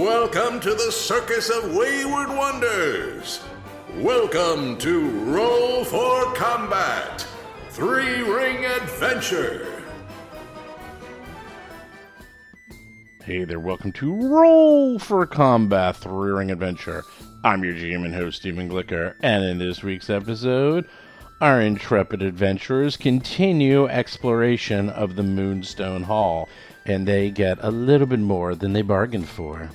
Welcome to the Circus of Wayward Wonders. Welcome to Roll for Combat, Three-Ring Adventure. Hey there, welcome to Roll for Combat, Three-Ring Adventure. I'm your GM and host, Stephen Glicker, and in this week's episode, our intrepid adventurers continue exploration of the Moonstone Hall, and they get a little bit more than they bargained for.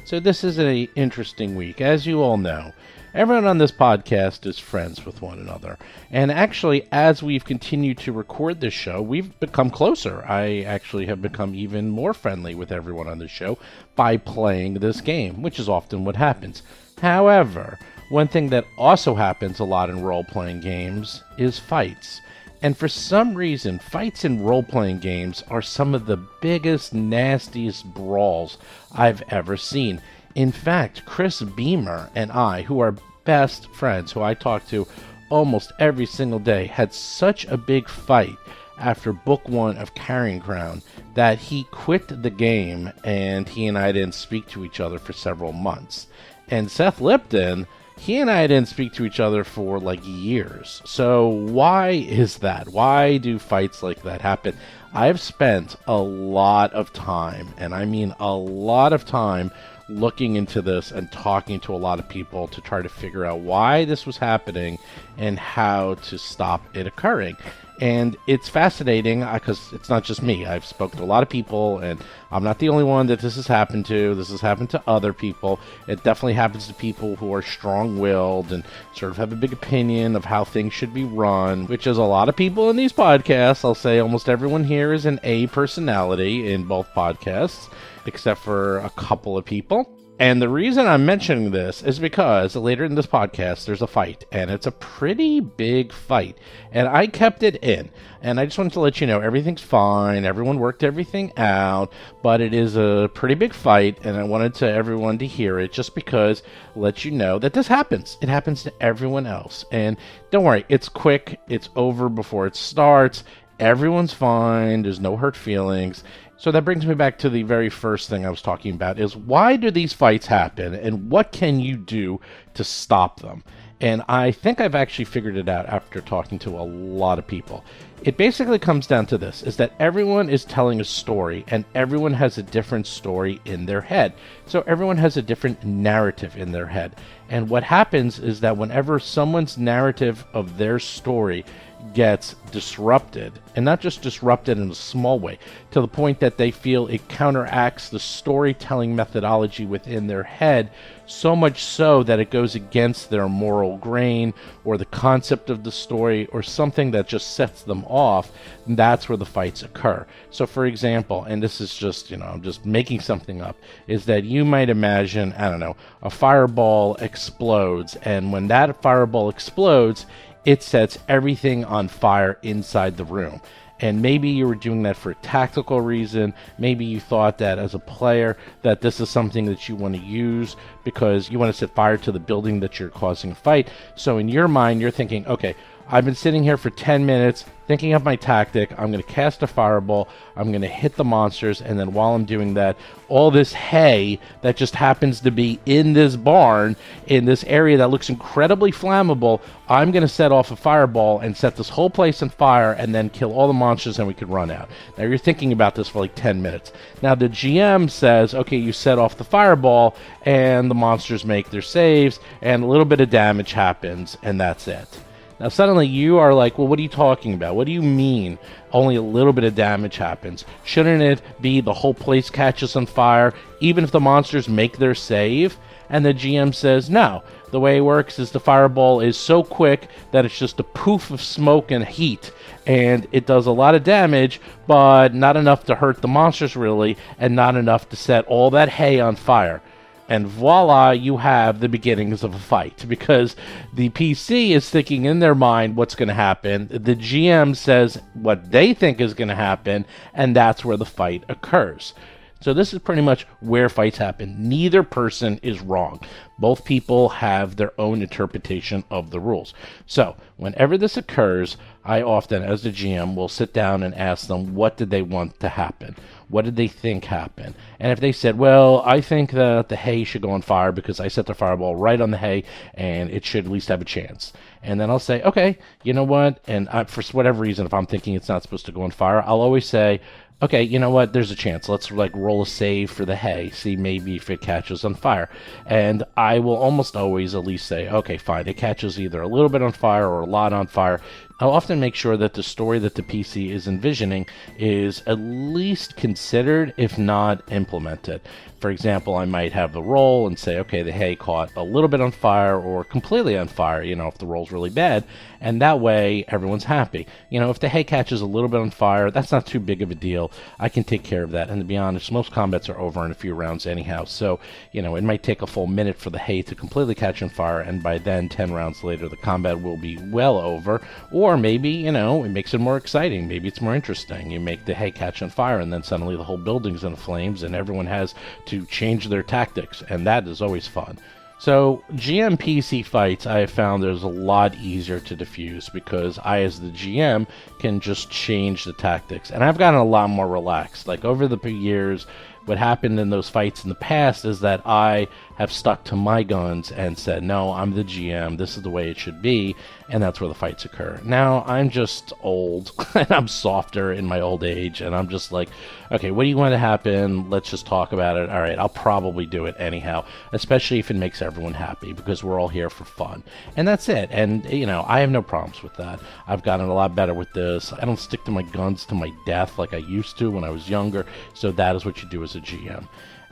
So this is an interesting week. As you all know, everyone on this podcast is friends with one another. And actually, as we've continued to record this show, we've become closer. I actually have become even more friendly with everyone on the show by playing this game, which is often what happens. However, one thing that also happens a lot in role-playing games is fights. And for some reason, fights in role-playing games are some of the biggest, nastiest brawls I've ever seen. In fact, Chris Beamer and I, who are best friends, who I talk to almost every single day, had such a big fight after Book 1 of Carrying Crown that he quit the game and he and I didn't speak to each other for several months. And Seth Lipton, he and I didn't speak to each other for like years. So why is that? Why do fights like that happen? I've spent a lot of time, and I mean a lot of time, looking into this and talking to a lot of people to try to figure out why this was happening and how to stop it occurring. And it's fascinating because it's not just me. I've spoken to a lot of people, and I'm not the only one that this has happened to. This has happened to other people. It definitely happens to people who are strong-willed and sort of have a big opinion of how things should be run, which is a lot of people in these podcasts. I'll say almost everyone here is an A personality in both podcasts, except for a couple of people. And the reason I'm mentioning this is because later in this podcast, there's a fight, and it's a pretty big fight. And I kept it in, and I just wanted to let you know everything's fine. Everyone worked everything out, but it is a pretty big fight, and I wanted everyone to hear it just because let you know that this happens. It happens to everyone else. And don't worry, it's quick. It's over before it starts. Everyone's fine. There's no hurt feelings. So that brings me back to the very first thing I was talking about is why do these fights happen and what can you do to stop them? And I think I've actually figured it out after talking to a lot of people. It basically comes down to this, is that everyone is telling a story and everyone has a different story in their head. So everyone has a different narrative in their head. And what happens is that whenever someone's narrative of their story gets disrupted, and not just disrupted in a small way, to the point that they feel it counteracts the storytelling methodology within their head, so much so that it goes against their moral grain or the concept of the story or something that just sets them off, that's where the fights occur. So for example, and this is just, I'm just making something up, is that you might imagine, I don't know, a fireball explodes, and when that fireball explodes, it sets everything on fire inside the room. And maybe you were doing that for a tactical reason. Maybe you thought that as a player that this is something that you want to use because you want to set fire to the building that you're causing a fight. So in your mind, you're thinking, okay, I've been sitting here for 10 minutes thinking of my tactic. I'm going to cast a fireball. I'm going to hit the monsters. And then while I'm doing that, all this hay that just happens to be in this barn, in this area that looks incredibly flammable, I'm going to set off a fireball and set this whole place on fire and then kill all the monsters and we could run out. Now you're thinking about this for like 10 minutes. Now the GM says, okay, you set off the fireball and the monsters make their saves and a little bit of damage happens and that's it. Now suddenly you are like, well, what are you talking about? What do you mean only a little bit of damage happens? Shouldn't it be the whole place catches on fire, even if the monsters make their save? And the GM says, no. The way it works is the fireball is so quick that it's just a poof of smoke and heat. And it does a lot of damage, but not enough to hurt the monsters really, and not enough to set all that hay on fire. And voila, you have the beginnings of a fight, because the PC is thinking in their mind what's going to happen. The GM says what they think is going to happen, and that's where the fight occurs. So this is pretty much where fights happen. Neither person is wrong. Both people have their own interpretation of the rules. So whenever this occurs, I often, as the GM, will sit down and ask them what did they want to happen? What did they think happened? And if they said, well, I think that the hay should go on fire because I set the fireball right on the hay and it should at least have a chance. And then I'll say, okay, you know what? And for whatever reason, if I'm thinking it's not supposed to go on fire, I'll always say, okay, you know what? There's a chance. Let's roll a save for the hay. See maybe if it catches on fire. And I will almost always at least say, okay, fine. It catches either a little bit on fire or a lot on fire. I'll often make sure that the story that the PC is envisioning is at least considered, if not implemented. For example, I might have the roll and say, okay, the hay caught a little bit on fire or completely on fire, if the roll's really bad. And that way, everyone's happy. If the hay catches a little bit on fire, that's not too big of a deal. I can take care of that. And to be honest, most combats are over in a few rounds anyhow. So, it might take a full minute for the hay to completely catch on fire. And by then, 10 rounds later, the combat will be well over. Or maybe, it makes it more exciting. Maybe it's more interesting. You make the hay catch on fire and then suddenly the whole building's in flames and everyone has to change their tactics. And that is always fun. So GM PC fights I have found is a lot easier to diffuse because I as the GM can just change the tactics. And I've gotten a lot more relaxed. Like over the years, what happened in those fights in the past is that I have stuck to my guns and said, no, I'm the GM, this is the way it should be, and that's where the fights occur. Now, I'm just old, and I'm softer in my old age, and I'm just like, okay, what do you want to happen? Let's just talk about it. All right, I'll probably do it anyhow, especially if it makes everyone happy, because we're all here for fun. And that's it, and, I have no problems with that. I've gotten a lot better with this. I don't stick to my guns to my death like I used to when I was younger, so that is what you do as a GM.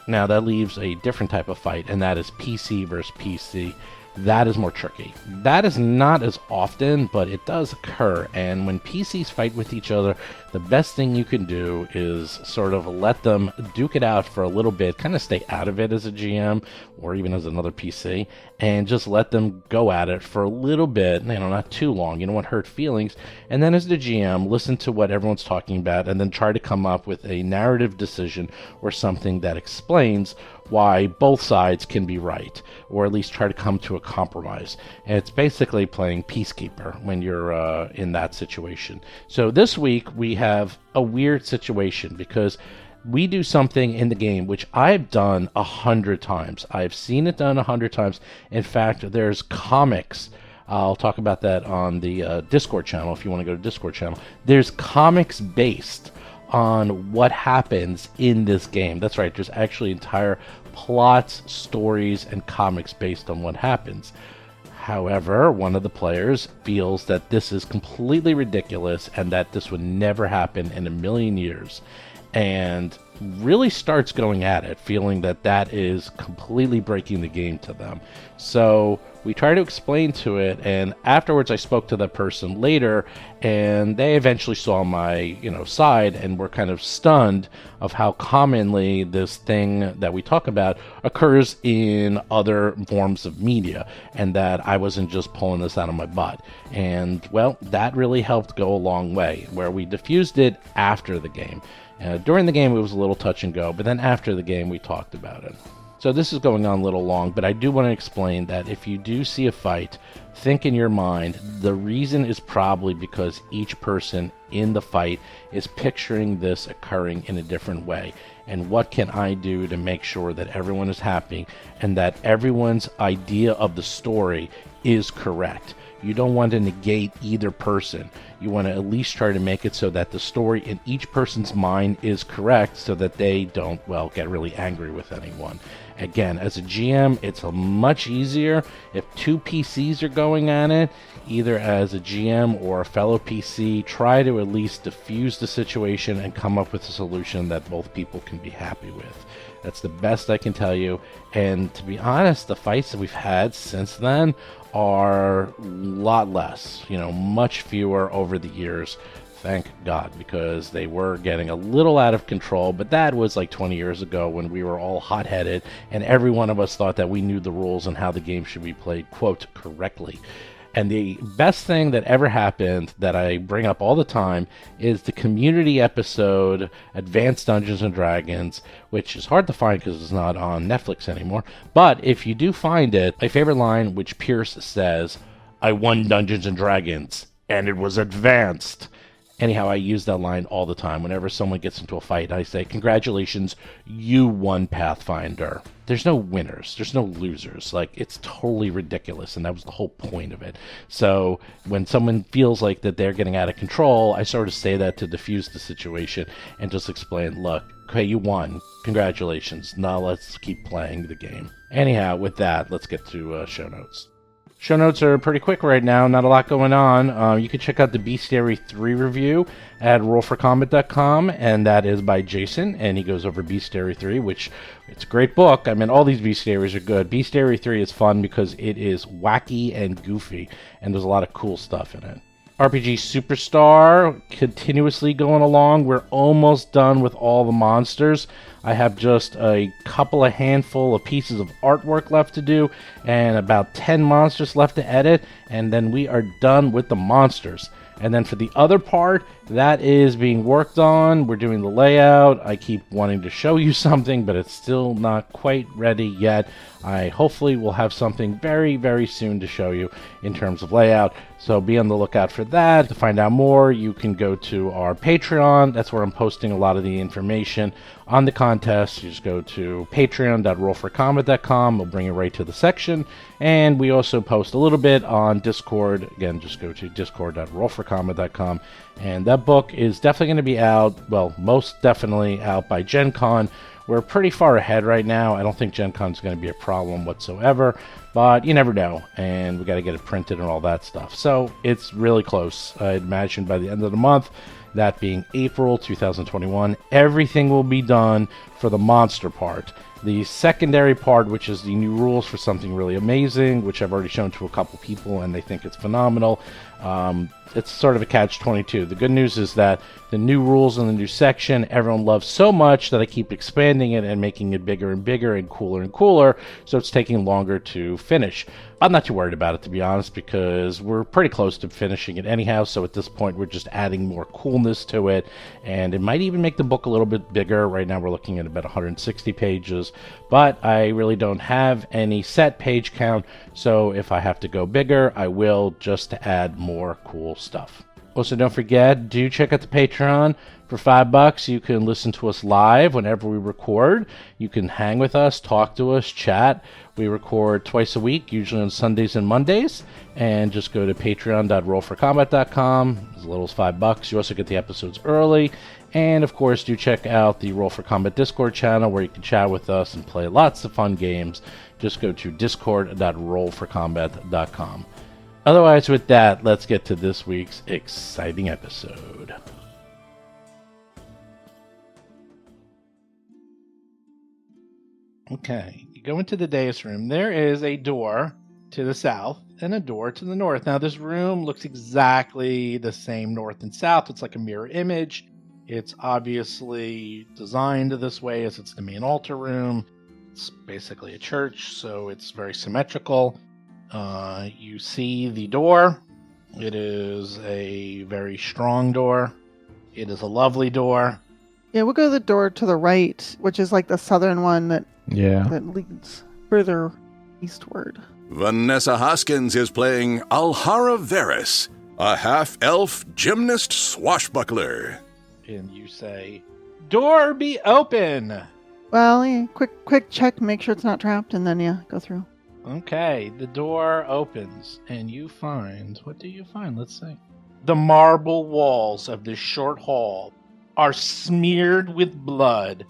Now that leaves a different type of fight, and that is PC versus PC. That is more tricky. That is not as often, but it does occur. And when PCs fight with each other, the best thing you can do is sort of let them duke it out for a little bit, kind of stay out of it as a GM or even as another PC, and just let them go at it for a little bit, not too long. You don't want hurt feelings. And then as the GM, listen to what everyone's talking about and then try to come up with a narrative decision or something that explains why both sides can be right, or at least try to come to a compromise. And it's basically playing peacekeeper when you're in that situation. So this week we have a weird situation because we do something in the game which I've done 100 times. I've seen it done 100 times. In fact, there's comics. I'll talk about that on the Discord channel if you want to go to Discord channel. There's comics based on what happens in this game. That's right, there's actually entire plots, stories, and comics based on what happens. However, one of the players feels that this is completely ridiculous and that this would never happen in a million years, and really starts going at it, feeling that that is completely breaking the game to them. So we try to explain to it, and afterwards I spoke to that person later, and they eventually saw my side and were kind of stunned of how commonly this thing that we talk about occurs in other forms of media, and that I wasn't just pulling this out of my butt. And well, that really helped go a long way, where we diffused it after the game. During the game it was a little touch and go, but then after the game we talked about it. So this is going on a little long, but I do want to explain that if you do see a fight, think in your mind, the reason is probably because each person in the fight is picturing this occurring in a different way. And what can I do to make sure that everyone is happy and that everyone's idea of the story is correct? You don't want to negate either person. You want to at least try to make it so that the story in each person's mind is correct so that they don't, get really angry with anyone. Again, as a GM, it's much easier if two PCs are going at it, either as a GM or a fellow PC. Try to at least diffuse the situation and come up with a solution that both people can be happy with. That's the best I can tell you. And to be honest, the fights that we've had since then are a lot less, much fewer over the years. Thank God, because they were getting a little out of control, but that was like 20 years ago when we were all hot-headed and every one of us thought that we knew the rules and how the game should be played, quote, correctly. And the best thing that ever happened that I bring up all the time is the community episode, Advanced Dungeons & Dragons, which is hard to find because it's not on Netflix anymore. But if you do find it, my favorite line, which Pierce says, "I won Dungeons & Dragons and it was advanced. Anyhow, I use that line all the time. Whenever someone gets into a fight, I say, congratulations, you won Pathfinder. There's no winners. There's no losers. Like, it's totally ridiculous, and that was the whole point of it. So when someone feels like that they're getting out of control, I sort of say that to diffuse the situation and just explain, look, okay, you won. Congratulations. Now let's keep playing the game. Anyhow, with that, let's get to show notes. Show notes are pretty quick right now, not a lot going on. You can check out the Bestiary 3 review at rollforcombat.com, and that is by Jason, and he goes over Bestiary 3, which it's a great book. I mean, all these Bestiaries are good. Bestiary 3 is fun because it is wacky and goofy, and there's a lot of cool stuff in it. RPG Superstar, continuously going along. We're almost done with all the monsters. I have just a couple of handful of pieces of artwork left to do and about 10 monsters left to edit, and then we are done with the monsters. And then for the other part, that is being worked on. We're doing the layout. I keep wanting to show you something, but it's still not quite ready yet. I hopefully will have something very, very soon to show you in terms of layout. So be on the lookout for that. To find out more, you can go to our Patreon. That's where I'm posting a lot of the information on the contest. You just go to patreon.rollforcombat.com. We'll bring you right to the section. And we also post a little bit on Discord. Again, just go to discord.rollforcombat.com. And that book is definitely going to be out, well, most definitely out by Gen Con. We're pretty far ahead right now. I don't think Gen Con is going to be a problem whatsoever, but you never know, and we got to get it printed and all that stuff. So it's really close. I'd imagine by the end of the month, that being April 2021, everything will be done for the monster part. The secondary part, which is the new rules for something really amazing, which I've already shown to a couple people and they think it's phenomenal. It's sort of a catch-22. The good news is that the new rules in the new section, everyone loves so much that I keep expanding it and making it bigger and bigger and cooler, so it's taking longer to finish. I'm not too worried about it, to be honest, because we're pretty close to finishing it anyhow, so at this point we're just adding more coolness to it, and it might even make the book a little bit bigger. Right now we're looking at about 160 pages, but I really don't have any set page count, so if I have to go bigger, I will, just to add more cool stuff. Also, don't forget, do check out the Patreon. For $5, you can listen to us live whenever we record. You can hang with us, talk to us, chat. We record twice a week, usually on Sundays and Mondays. And just go to patreon.rollforcombat.com. As little as $5. You also get the episodes early. And, of course, do check out the Roll for Combat Discord channel where you can chat with us and play lots of fun games. Just go to discord.rollforcombat.com. Otherwise, with that, let's get to this week's exciting episode. Okay, you go into the dais room. There is a door to the south and a door to the north. Now, this room looks exactly the same north and south. It's like a mirror image. It's obviously designed this way as it's the main altar room. It's basically a church, so it's very symmetrical. You see the door. It is a very strong door. It is a lovely door. Yeah, we'll go to the door to the right, which is like the southern one that leads further eastward. Vanessa Hoskins is playing Alhara Varys, a half-elf gymnast swashbuckler. And you say, "Door be open!" Well, yeah, quick check, make sure it's not trapped, and then, yeah, go through. Okay, the door opens, and you find... What do you find? Let's see. The marble walls of this short hall are smeared with blood.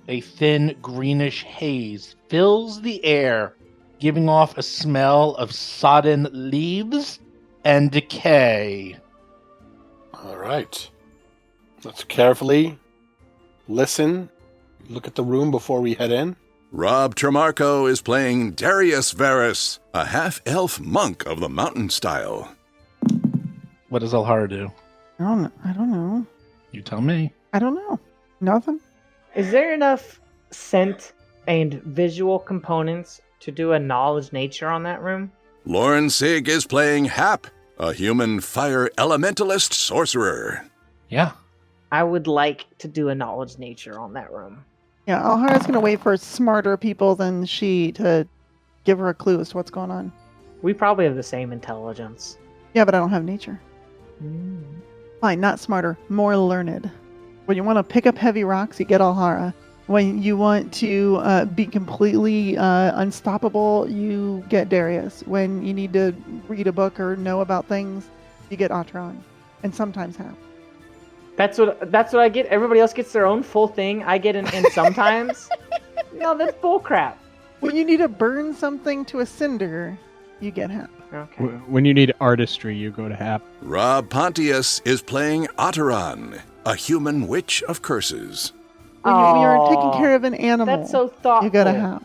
A thin greenish haze fills the air, giving off a smell of sodden leaves and decay. All right. Let's carefully listen, look at the room before we head in. Rob Tremarco is playing Darius Varys, a half-elf monk of the mountain style. What does Alhara do? I don't know. You tell me. I don't know. Nothing. Is there enough scent and visual components to do a knowledge nature on that room? Lauren Sig is playing Hap, a human fire elementalist sorcerer. Yeah. I would like to do a knowledge nature on that room. Yeah, Alhara's going to wait for smarter people than she to give her a clue as to what's going on. We probably have the same intelligence. Yeah, but I don't have nature. Fine, not smarter, more learned. When you want to pick up heavy rocks, you get Alhara. When you want to be completely unstoppable, you get Darius. When you need to read a book or know about things, you get Atron. And sometimes Hap. That's what I get. Everybody else gets their own full thing. I get an and sometimes. No, that's bull crap. When you need to burn something to a cinder, you get Hap. Okay. When you need artistry, you go to Hap. Rob Pontius is playing Otteron, a human witch of curses. When you're taking care of an animal, That's so thoughtful. you gotta Hap.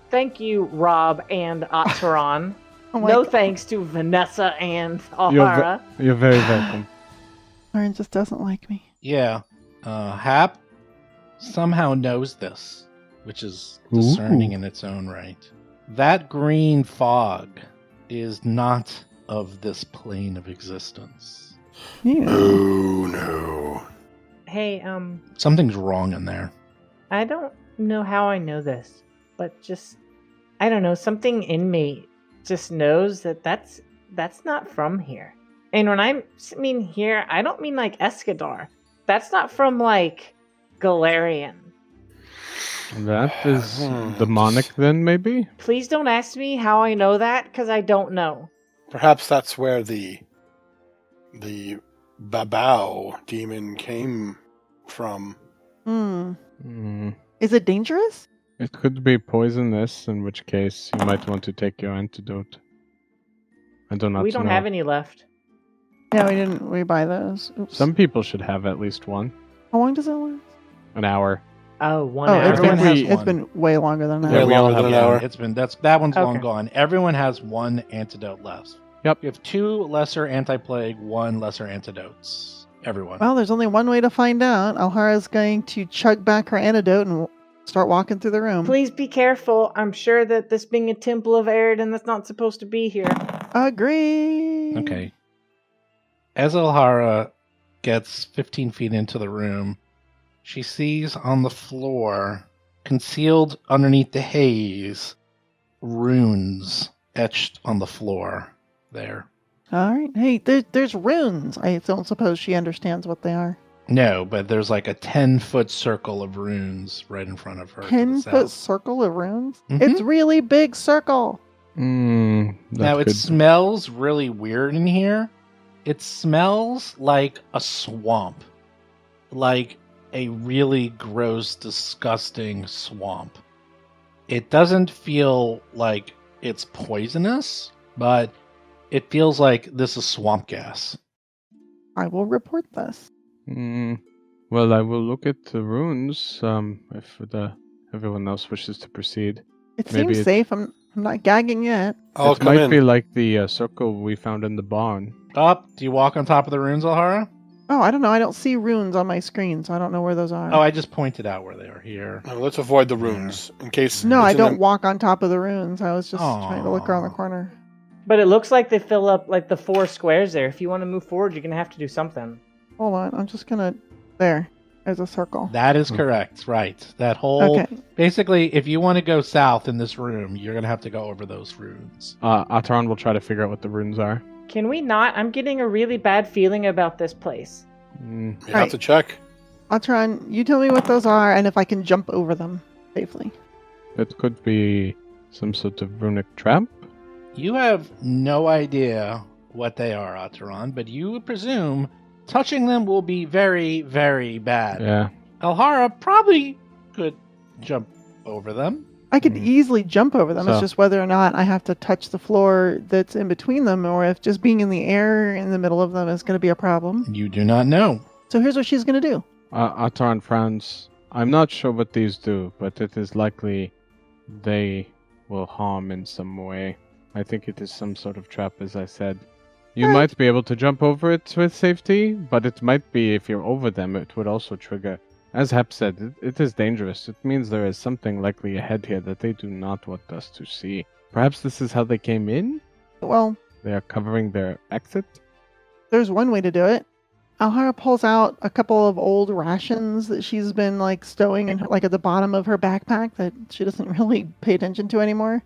Thank you, Rob and Atron. Oh my No God. thanks to Vanessa and Alhara. You're very welcome. Lauren just doesn't like me. Yeah. Hap somehow knows this, which is discerning in its own right. That green fog is not of this plane of existence. Yeah. Oh, no. Hey, Something's wrong in there. I don't know how I know this, but just, I don't know, something in me just knows that that's not from here. And when I mean here, I don't mean like Escadar. That's not from like Galarian. That is demonic then, maybe? Please don't ask me how I know that, because I don't know. Perhaps that's where the Babao demon came from. Is it dangerous? It could be poisonous, in which case you might want to take your antidote. I do not know. We don't have any left. Yeah, we didn't. We buy those. Oops. Some people should have at least one. How long does it last? An hour. Oh, one Oh, hour. Everyone has it's one. been way longer than that. Yeah, we all longer have than an one. hour. It's been that one's long Okay. gone. Everyone has one antidote left. Yep. You have 2 lesser anti-plague, 1 lesser antidotes. Everyone. Well, there's only one way to find out. Alhara's going to chug back her antidote and start walking through the room. Please be careful. I'm sure that this being a temple of Eridan, that's not supposed to be here. Agree. Okay. As Alhara gets 15 feet into the room, she sees on the floor, concealed underneath the haze, runes etched on the floor there. All right. Hey, there's runes. I don't suppose she understands what they are. No, but there's like a 10-foot circle of runes right in front of her. to the 10-foot south. circle of runes? Mhm. It's really big circle. Now, it smells really weird in here. It smells like a swamp. Like a really gross, disgusting swamp. It doesn't feel like it's poisonous, but it feels like this is swamp gas. I will report this. Well, I will look at the runes if everyone else wishes to proceed. It Maybe seems safe. I'm not gagging yet. I'll it come might in. be like the circle we found in the barn. Up, do you walk on top of the runes, Alhara? Oh, I don't know. I don't see runes on my screen, so I don't know where those are. Oh, I just pointed out where they are here. No, let's avoid the runes in case. No, it's I in don't them- walk on top of the runes. I was just trying to look around the Aw. corner. But it looks like they fill up like the 4 squares there. If you want to move forward, you're going to have to do something. Hold on. I'm just going to... There. There's a circle. That is correct, right. That whole... Okay. Basically, if you want to go south in this room, you're going to have to go over those runes. Ataran will try to figure out what the runes are. Can we not? I'm getting a really bad feeling about this place. You have Right. to check. Atron, you tell me what those are and if I can jump over them safely. It could be some sort of runic trap. You have no idea what they are, Ataran, but you would presume touching them will be very, very bad. Yeah. Alhara probably could jump over them. I could easily jump over them. It's So- just whether or not I have to touch the floor that's in between them or if just being in the air in the middle of them is going to be a problem. You do not know. So here's what she's going to do. Ataran frowns. I'm not sure what these do, but it is likely they will harm in some way. I think it is some sort of trap, as I said. You Alright. might be able to jump over it with safety, but it might be if you're over them, it would also trigger. As Hep said, it is dangerous. It means there is something likely ahead here that they do not want us to see. Perhaps this is how they came in? Well, They are covering their exit? there's one way to do it. Alhara pulls out a couple of old rations that she's been like stowing in like at the bottom of her backpack that she doesn't really pay attention to anymore.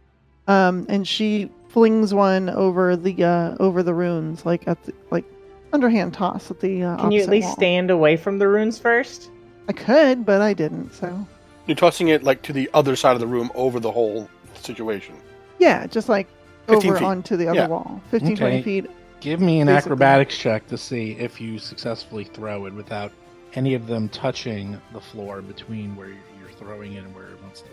And she flings one over the runes, like at the, like underhand toss at the Can you at opposite least wall. stand away from the runes first? I could, but I didn't. So You're tossing it like to the other side of the room over the whole situation. yeah, just like 15 over feet. onto the other Yeah. wall. 15, 20 Okay. feet. Give me an Basically. acrobatics check to see if you successfully throw it without any of them touching the floor between where you're throwing it and where it wants to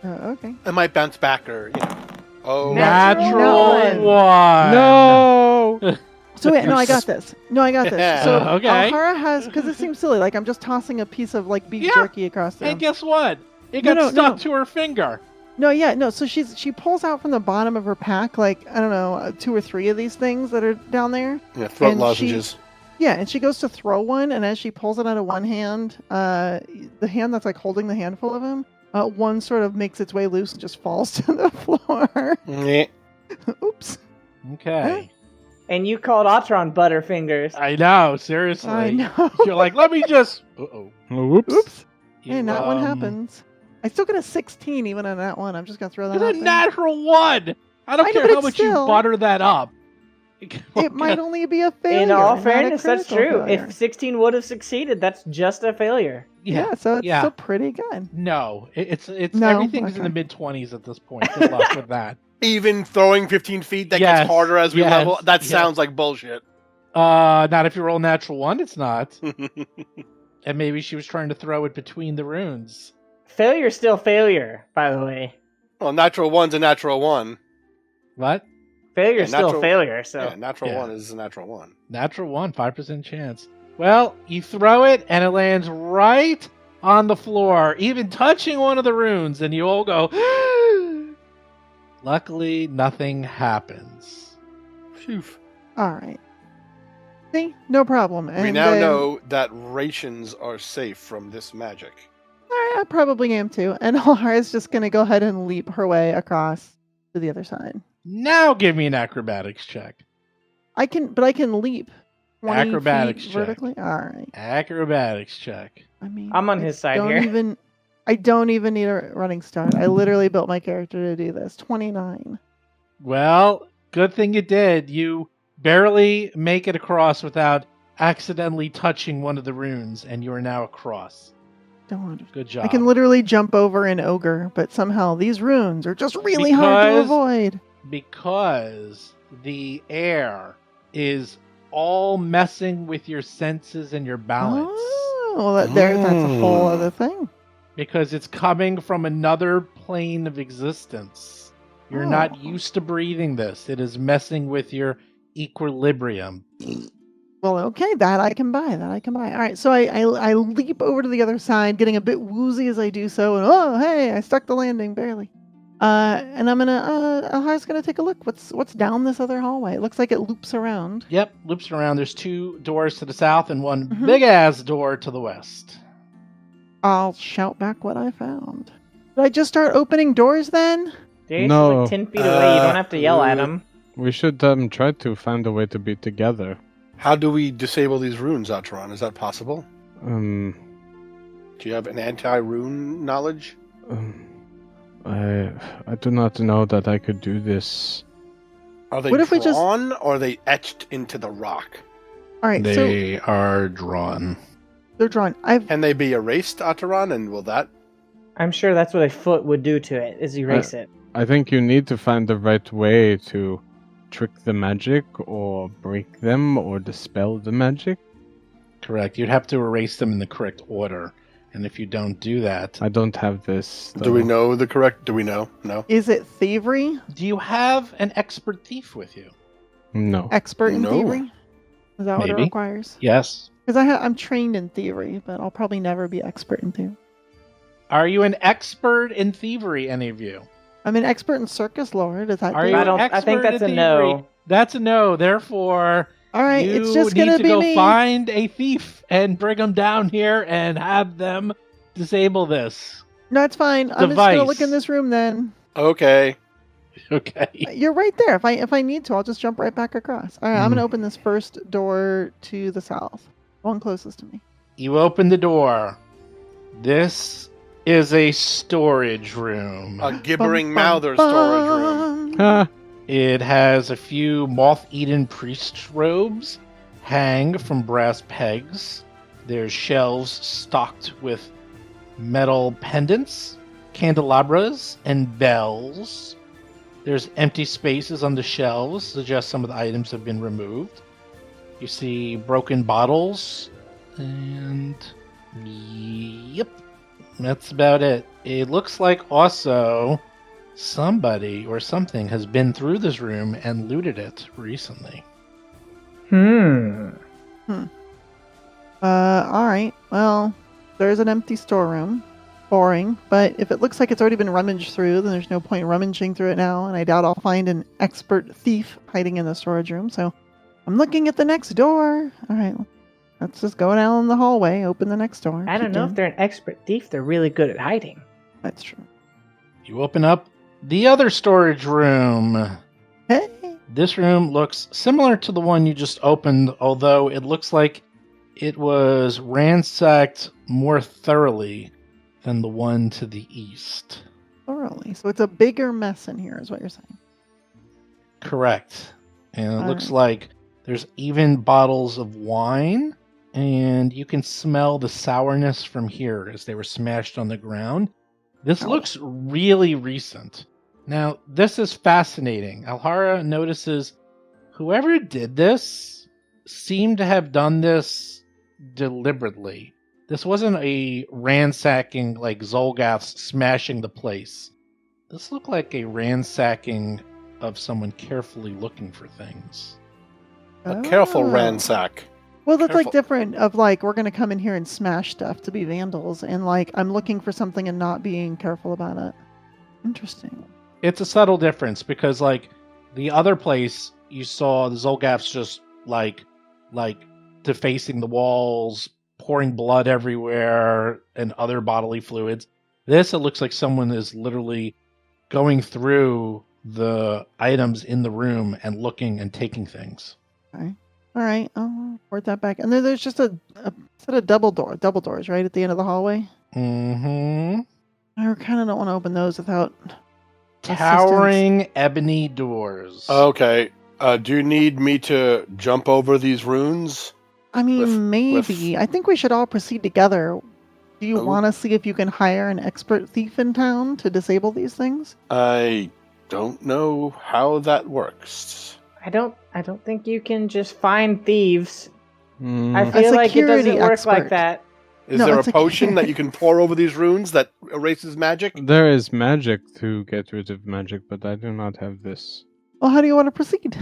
land. Okay. It might bounce back or, you know. Oh, Natural Natural one. one. No! So wait, no, I got this. No, I got this. So Okay. Alhara has, because it seems silly, like I'm just tossing a piece of like beef Yeah. jerky across the And guess what? It No, got no, stuck no. to her finger. No, yeah, no. So she pulls out from the bottom of her pack, like I don't know, 2 or 3 of these things that are down there. yeah, throat And lozenges. Yeah, and she goes to throw one, and as she pulls it out of one hand, the hand that's like holding the handful of them, one sort of makes its way loose and just falls to the floor. Meh. Oops. Okay. And you called Otron Butterfingers. I know, seriously. I know. You're like, let me just. Uh-oh. Whoops. Oops. You, And that one happens. I still get a 16 even on that one. I'm just gonna throw that It's out a there. natural one. I don't I know, care but how it's much you still- butter that up. It might only be a failure. In all not a fairness, that's critical true. failure. If 16 would have succeeded, that's just a failure. Yeah, so it's yeah. still pretty good. No, it's No? everything's in the Okay. mid-20s at this point. Good luck with that. Even throwing 15 feet, that Yes, gets harder as we yes, level. That yes. sounds like bullshit. Not if you roll natural one, it's not. And maybe she was trying to throw it between the runes. Failure's still failure, by the way. Well, natural one's a natural one. What? Failure's Yeah, still natural- failure, so. Yeah, natural Yeah. one is a natural one. Natural one, 5% chance. Well, you throw it and it lands right on the floor, even touching one of the runes, and you all go. Luckily, nothing happens. Phew. All right. See, no problem. And We now then- know that rations are safe from this magic. I probably am too. And Alhara's just gonna go ahead and leap her way across to the other side. Now give me an acrobatics check. I can leap. 20 Acrobatics feet check. vertically. All right. Acrobatics check. I mean, I'm on I his side don't here. I don't even need a running start. I literally built my character to do this. 29. Well, good thing you did. You barely make it across without accidentally touching one of the runes, and you are now across. Don't. Good job. I can literally jump over an ogre, but somehow these runes are just really hard to Because- avoid. Because the air is all messing with your senses and your balance. Oh, well, that's a whole other thing. Because it's coming from another plane of existence. You're Oh. not used to breathing this. It is messing with your equilibrium. Well, okay, that I can buy. All right, so I leap over to the other side, getting a bit woozy as I do so, and oh, hey, I stuck the landing barely. And I'm gonna, Alhara's gonna take a look. What's down this other hallway? It looks like it loops around. Yep, loops around. There's 2 doors to the south and one Mhm. big-ass door to the west. I'll shout back what I found. Did I just start opening doors then? Jason's No. like 10 feet away. You don't have to yell at him. We should try to find a way to be together. How do we disable these runes, Atron? Is that possible? Um, Do you have an anti-rune knowledge? I do not know that I could do this. Are they What if we just- drawn or are they etched into the rock? All right, so They are drawn. they're drawn. Can they be erased, Atron, and will that... I'm sure that's what a foot would do to it, is erase it. I think you need to find the right way to trick the magic or break them or dispel the magic. Correct. You'd have to erase them in the correct order. And if you don't do that... I don't have this. Do we though. know the correct... Do we know? No? Is it thievery? Do you have an expert thief with you? No. Expert in No. thievery? Is that what it Maybe. requires? Yes. Because I'm trained in thievery, but I'll probably never be expert in thievery. Are you an expert in thievery, any of you? I'm an expert in circus lore. Does that Are do you it? I don't- I think expert that's in a no. thievery? That's a no. Therefore, All right, you it's just need gonna to be go me. find a thief and bring them down here and have them disable this. No, it's fine. I'm just gonna Device. look in this room then. Okay. Okay. You're right there. If I need to, I'll just jump right back across. All right, I'm gonna Mhm. open this first door to the south, one closest to me. You open the door. This is a storage room. A gibbering Bum, bum, mouther storage room. bum. Ah, It has a few moth-eaten priest robes hang from brass pegs. There's shelves stocked with metal pendants, candelabras, and bells. There's empty spaces on the shelves, suggest some of the items have been removed. You see broken bottles, and yep, that's about it. It looks like also somebody or something has been through this room and looted it recently. Alright. Well, there's an empty storeroom. Boring. But if it looks like it's already been rummaged through, then there's no point rummaging through it now, and I doubt I'll find an expert thief hiding in the storage room, so I'm looking at the next door. Alright. Let's just go down the hallway, open the next door. I don't know if they're an expert thief. They're really good at hiding. That's true. You open up the other storage room. Hey! This room looks similar to the one you just opened, although it looks like it was ransacked more thoroughly than the one to the east. Thoroughly. So it's a bigger mess in here, is what you're saying. Correct. And it looks like there's even bottles of wine, and you can smell the sourness from here as they were smashed on the ground. This looks really recent. Now, this is fascinating. Alhara notices whoever did this seemed to have done this deliberately. This wasn't a ransacking like Zolgath's smashing the place. This looked like a ransacking of someone carefully looking for things. A careful ransack. Well, that's Careful. like different of like, we're going to come in here and smash stuff to be vandals, and like, I'm looking for something and not being careful about it. Interesting. It's a subtle difference because like the other place you saw the Zolgaths just like defacing the walls, pouring blood everywhere, and other bodily fluids. This, it looks like someone is literally going through the items in the room and looking and taking things. Okay. All right. I'll report that back. And then there's just a set of double doors, right, at the end of the hallway. Mm-hmm. I kind of don't want to open those without Towering ebony doors. Okay. Do you need me to jump over these runes? I mean, maybe. I think we should all proceed together. Do you Oh. want to see if you can hire an expert thief in town to disable these things? I don't know how that works. I don't think you can just find thieves. Hmm. I feel like it doesn't security work like expert. that. Is No, there a it's a- potion that you can pour over these runes that erases magic? There is magic to get rid of magic, but I do not have this. Well, how do you want to proceed?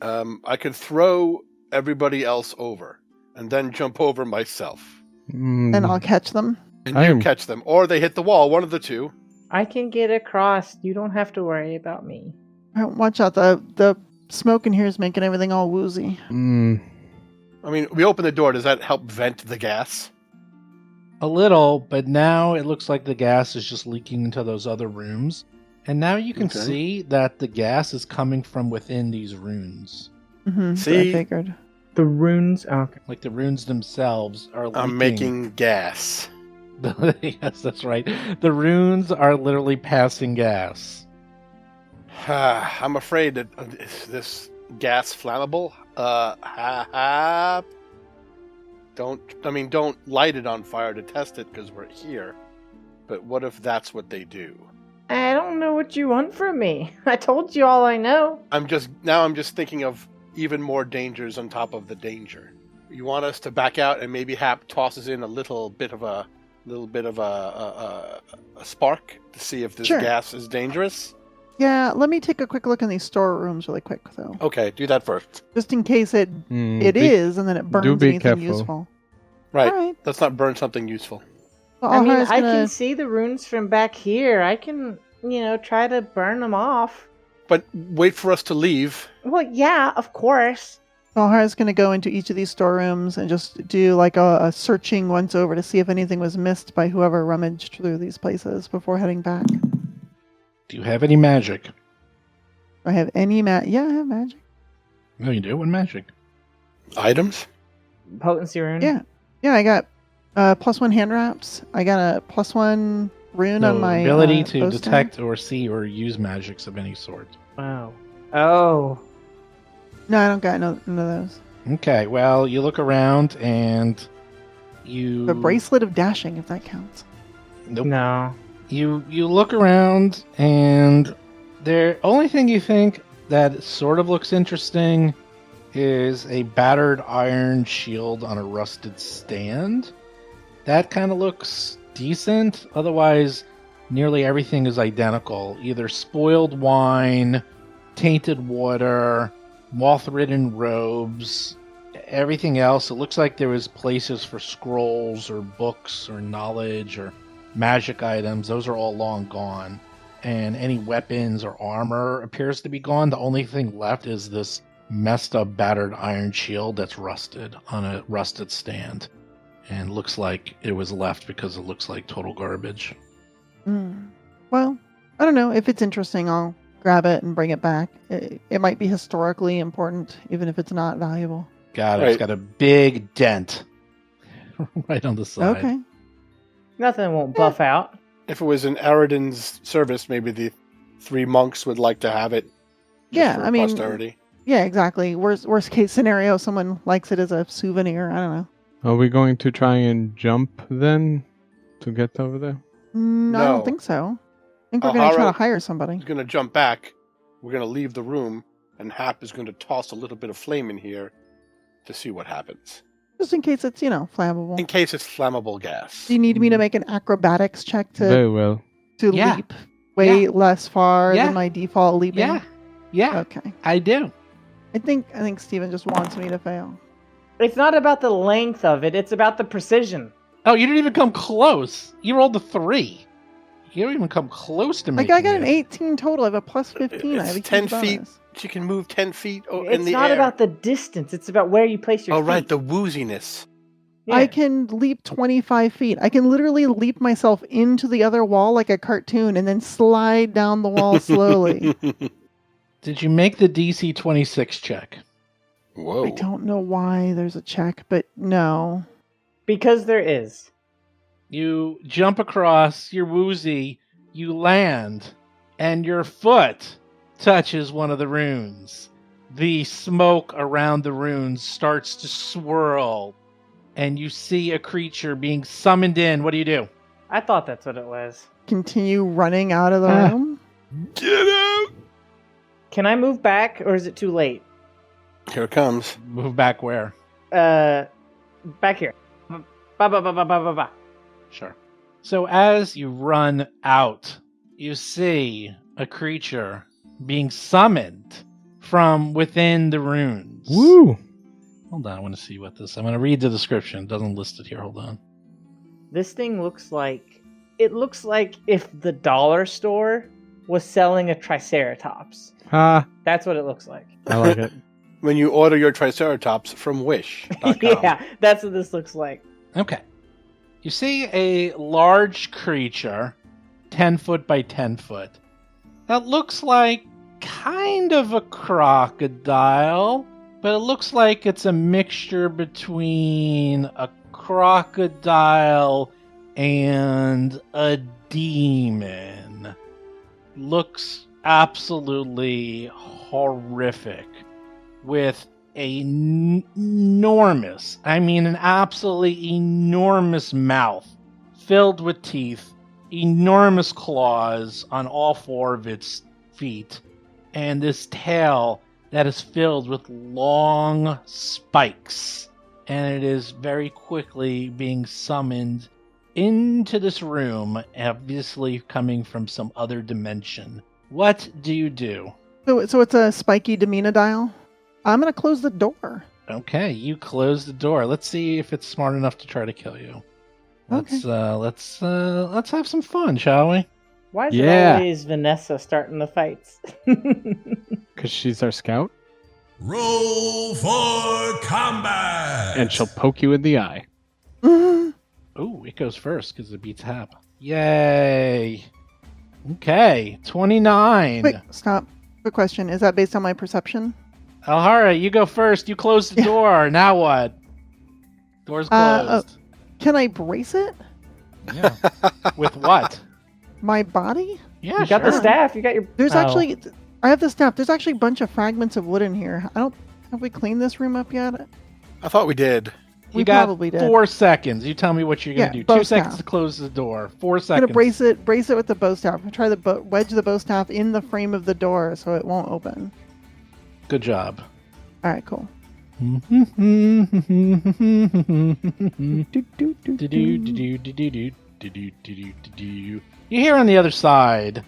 I could throw everybody else over and then jump over myself. Hmm. And I'll catch them. And I you am- catch them. Or they hit the wall, one of the two. I can get across. You don't have to worry about me. All right, watch out. The smoke in here is making everything all woozy. Hmm. I mean, we open the door. Does that help vent the gas? A little, but now it looks like the gas is just leaking into those other rooms. And now you can Okay. see that the gas is coming from within these runes. Mm-hmm. See? I figured. The runes. Okay. Like the runes themselves are leaking. I'm making gas. Yes, that's right. The runes are literally passing gas. I'm afraid that is this gas flammable? Don't light it on fire to test it because we're here. But what if that's what they do? I don't know what you want from me. I told you all I know. I'm just thinking of even more dangers on top of the danger. You want us to back out and maybe Hap tosses in a little bit of a spark to see if this Sure. gas is dangerous? Yeah, let me take a quick look in these storerooms really quick, though. Okay, do that first. Just in case it Hmm. is, and then it burns be anything careful. useful. Right. All right. Let's not burn something useful. Well, I mean, Alhara's I gonna... can see the runes from back here. I can, try to burn them off. But wait for us to leave. Well, yeah, of course. Alhara's going to go into each of these storerooms and just do like a searching once over to see if anything was missed by whoever rummaged through these places before heading back. Do you have any magic? Do I have any Yeah, I have magic. No, you do? What magic? Items? Potency rune. Yeah. Yeah, I got +1 hand wraps. I got a +1 rune on my ability to bowstring. detect or see or use magics of any sort. Wow. Oh. No, I don't got none of those. Okay, well, you look around and you... The bracelet of dashing, if that counts. Nope. No. You look around and the only thing you think that sort of looks interesting is a battered iron shield on a rusted stand. That kind of looks decent. Otherwise, nearly everything is identical. Either spoiled wine, tainted water, moth-ridden robes. Everything else, it looks like there was places for scrolls or books or knowledge or magic items. Those are all long gone. And any weapons or armor appears to be gone. The only thing left is this messed up battered iron shield that's rusted on a rusted stand. And looks like it was left because it looks like total garbage. Well, I don't know. If it's interesting, I'll grab it and bring it back. It might be historically important, even if it's not valuable. Got it. Right. It's got a big dent right on the side. Okay. Nothing won't buff out. If it was in Aridin's service, maybe the 3 monks would like to have it. Just Yeah, for I mean, posterity. Yeah, exactly. Worst case scenario, someone likes it as a souvenir. I don't know. Are we going to try and jump then to get over there? I No. don't think so. I think we're going to try Alhara- to hire somebody. He's going to jump back. We're going to leave the room, and Hap is going to toss a little bit of flame in here to see what happens. Just in case it's, flammable. In case it's flammable gas. Do you need me to make an acrobatics check Very well. to Yeah. leap way less far Yeah. than my default leaping? Yeah, Okay. I do. I think Steven just wants me to fail. It's not about the length of it, it's about the precision. Oh, you didn't even come close. You rolled a 3. You don't even come close to Like, making I got an it. 18 total. I have a plus 15. I have a It's 10 huge feet. bonus. She can move 10 feet in It's the not air. about the distance, it's about where you place your Oh, feet. right, the wooziness. Yeah. I can leap 25 feet. I can literally leap myself into the other wall like a cartoon and then slide down the wall slowly. Did you make the DC 26 check? Whoa. I don't know why there's a check, but no. Because there is. You jump across, you're woozy, you land, and your foot touches one of the runes. The smoke around the runes starts to swirl, and you see a creature being summoned in. What do you do? I thought that's what it was. Continue running out of the Ah. room. Get out! Can I move back, or is it too late? Here it comes. Move back where? Back here. Ba ba ba ba ba ba ba. Sure. So as you run out, you see a creature being summoned from within the runes. Woo! Hold on, I want to see what this... I'm going to read the description. It doesn't list it here. Hold on. This thing looks like... It looks like if the dollar store was selling a Triceratops. Ah, That's what it looks like. I like it. When you order your Triceratops from Wish.com. Yeah, that's what this looks like. Okay. You see a large creature, 10 foot by 10 foot, that looks like kind of a crocodile, but it looks like it's a mixture between a crocodile and a demon. Looks absolutely horrific, with an absolutely enormous mouth filled with teeth, enormous claws on all 4 of its feet, and this tail that is filled with long spikes. And it is very quickly being summoned into this room, obviously coming from some other dimension. What do you do? So it's a spiky Demonodile. I'm going to close the door. Okay, you close the door. Let's see if it's smart enough to try to kill you. Let's have some fun, shall we? Why is Yeah. it always Vanessa starting the fights? Because she's our scout, Roll for combat! and she'll poke you in the eye. Mhm. Ooh, it goes first because it beats Hap. Yay! Okay, 29. Quick, stop. Quick question. Is that based on my perception? Alhara, you go first. You close the Yeah. door. Now what? Door's closed. Can I brace it? Yeah. With what? My body? Yeah, You got the sure. staff, you got your... There's Oh. actually... I have the staff. There's actually a bunch of fragments of wood in here. I don't Have we cleaned this room up yet? I thought we did. We You got probably did. 4 seconds. You tell me what you're going to Yeah, do. bow 2 seconds staff. to close the door. 4 I'm seconds. gonna brace it with the bow staff. Try to wedge the bow staff in the frame of the door so it won't open. Good job. All right, cool. You hear on the other side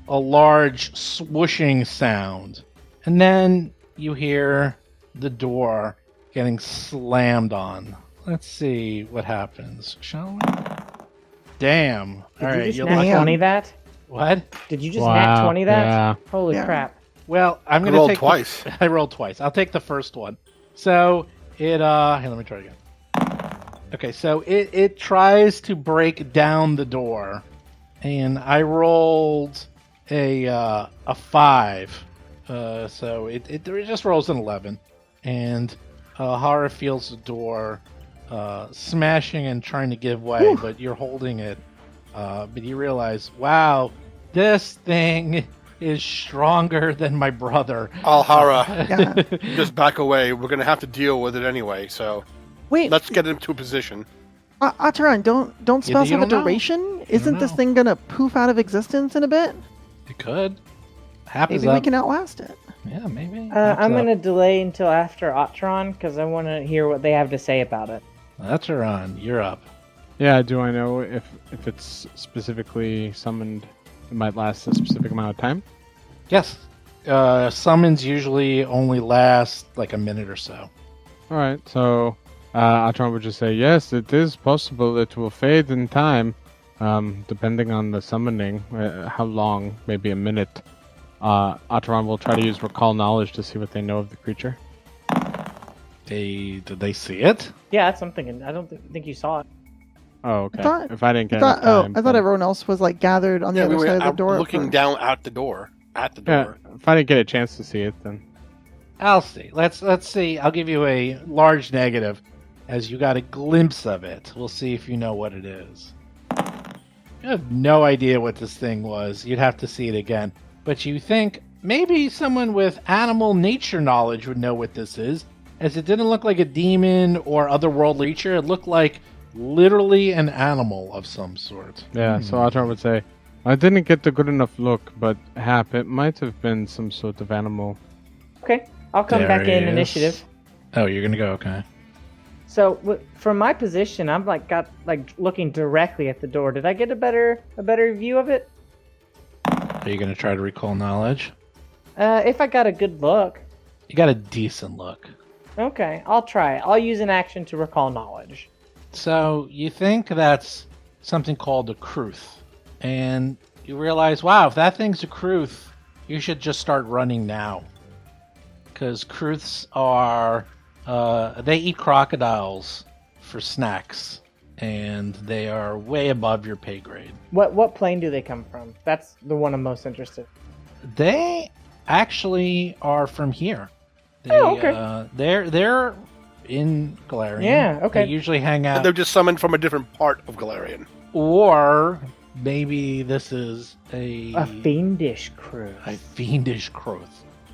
a large swooshing sound, and then you hear the door getting slammed on. Let's see what happens, shall we? Damn. Did All you right, just you're nat lucky. 20 that? What? Did you just nat 20 that? Yeah. Holy Yeah. crap. Well, I'm I going to rolled take twice. I rolled twice. I'll take the first one. So it here, let me try again. Okay, so it tries to break down the door, and I rolled a 5. So it just rolls an 11, and Hara feels the door smashing and trying to give way, but you're holding it. But you realize, wow, this thing is stronger than my brother. Alhara, Yeah. just back away. We're going to have to deal with it anyway, so Wait, let's get into a position. Ataran, don't spells you have a don't know. duration? Isn't this know. thing gonna poof out of existence in a bit? It could. Happens Maybe we up. can outlast it. Yeah, maybe. I'm going to delay until after Otteron because I want to hear what they have to say about it. That's her on. You're up. Yeah, do I know if it's specifically summoned, it might last a specific amount of time? Yes. Summons usually only last like a minute or so. Alright, so Atron would just say, yes, it is possible it will fade in time, depending on the summoning, how long, maybe a minute. Atron will try to use Recall Knowledge to see what they know of the creature. Did they see it? Yeah, that's something. I don't think you saw it. Oh, okay. thought- If I didn't I get thought, enough time, I thought then- everyone else was like gathered on the Yeah, we other were side of the out door. at looking first. down at the door. At the Yeah, door. if I didn't get a chance to see it, then... I'll see. Let's see. I'll give you a large negative, as you got a glimpse of it. We'll see if you know what it is. You have no idea what this thing was. You'd have to see it again. But you think maybe someone with animal nature knowledge would know what this is, as it didn't look like a demon or otherworldly creature. It looked like literally an animal of some sort. Yeah, so Atron would say, I didn't get the good enough look, but Hap, it might have been some sort of animal. Okay, I'll come back in Darius. initiative. Oh, you're gonna go, okay. So from my position, I'm got looking directly at the door. Did I get a better view of it? Are you gonna try to recall knowledge? If I got a good look. You got a decent look. Okay, I'll try it. I'll use an action to recall knowledge. So you think that's something called a Krooth, and you realize, wow, if that thing's a Krooth, you should just start running now. Because Krooths are, they eat crocodiles for snacks, and they are way above your pay grade. What plane do they come from? That's the one I'm most interested in. They actually are from here. They, Oh, okay. They're in Galarian. Yeah, okay. They usually hang out. They're just summoned from a different part of Galarian. Or maybe this is A fiendish crew. a fiendish Krooth.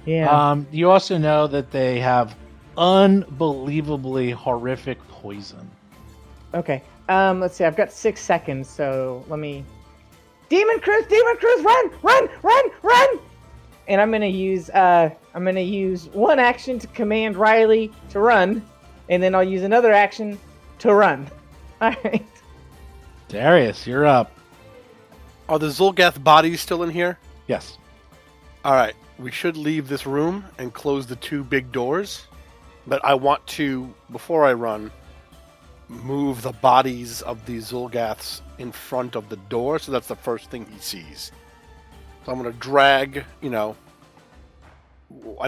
Yeah. You also know that they have unbelievably horrific poison. Okay. Let's see. I've got 6 seconds, so let me. Demon Cruise, run! And I'm gonna use one action to command Riley to run, and then I'll use another action to run. All right. Darius, you're up. Are the Zulgath bodies still in here? Yes. All right. We should leave this room and close the 2 big doors. But I want to, before I run, move the bodies of the Zulgaths in front of the door, so that's the first thing he sees. So I'm going to drag, an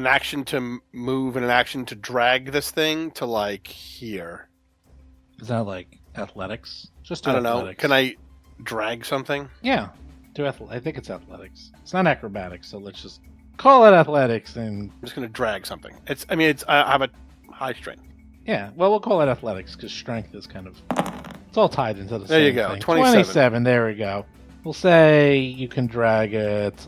action to move and an action to drag this thing to, like, here. Is that like athletics? Just do I don't know. athletics. Can I drag something? Yeah. I think it's athletics. It's not acrobatics, so let's just call it athletics and I'm just going to drag something. I have a high strength. yeah. Well, we'll call it athletics because strength is kind of it's all tied into the There same you go, thing. 27. 27. There we go. We'll say you can drag it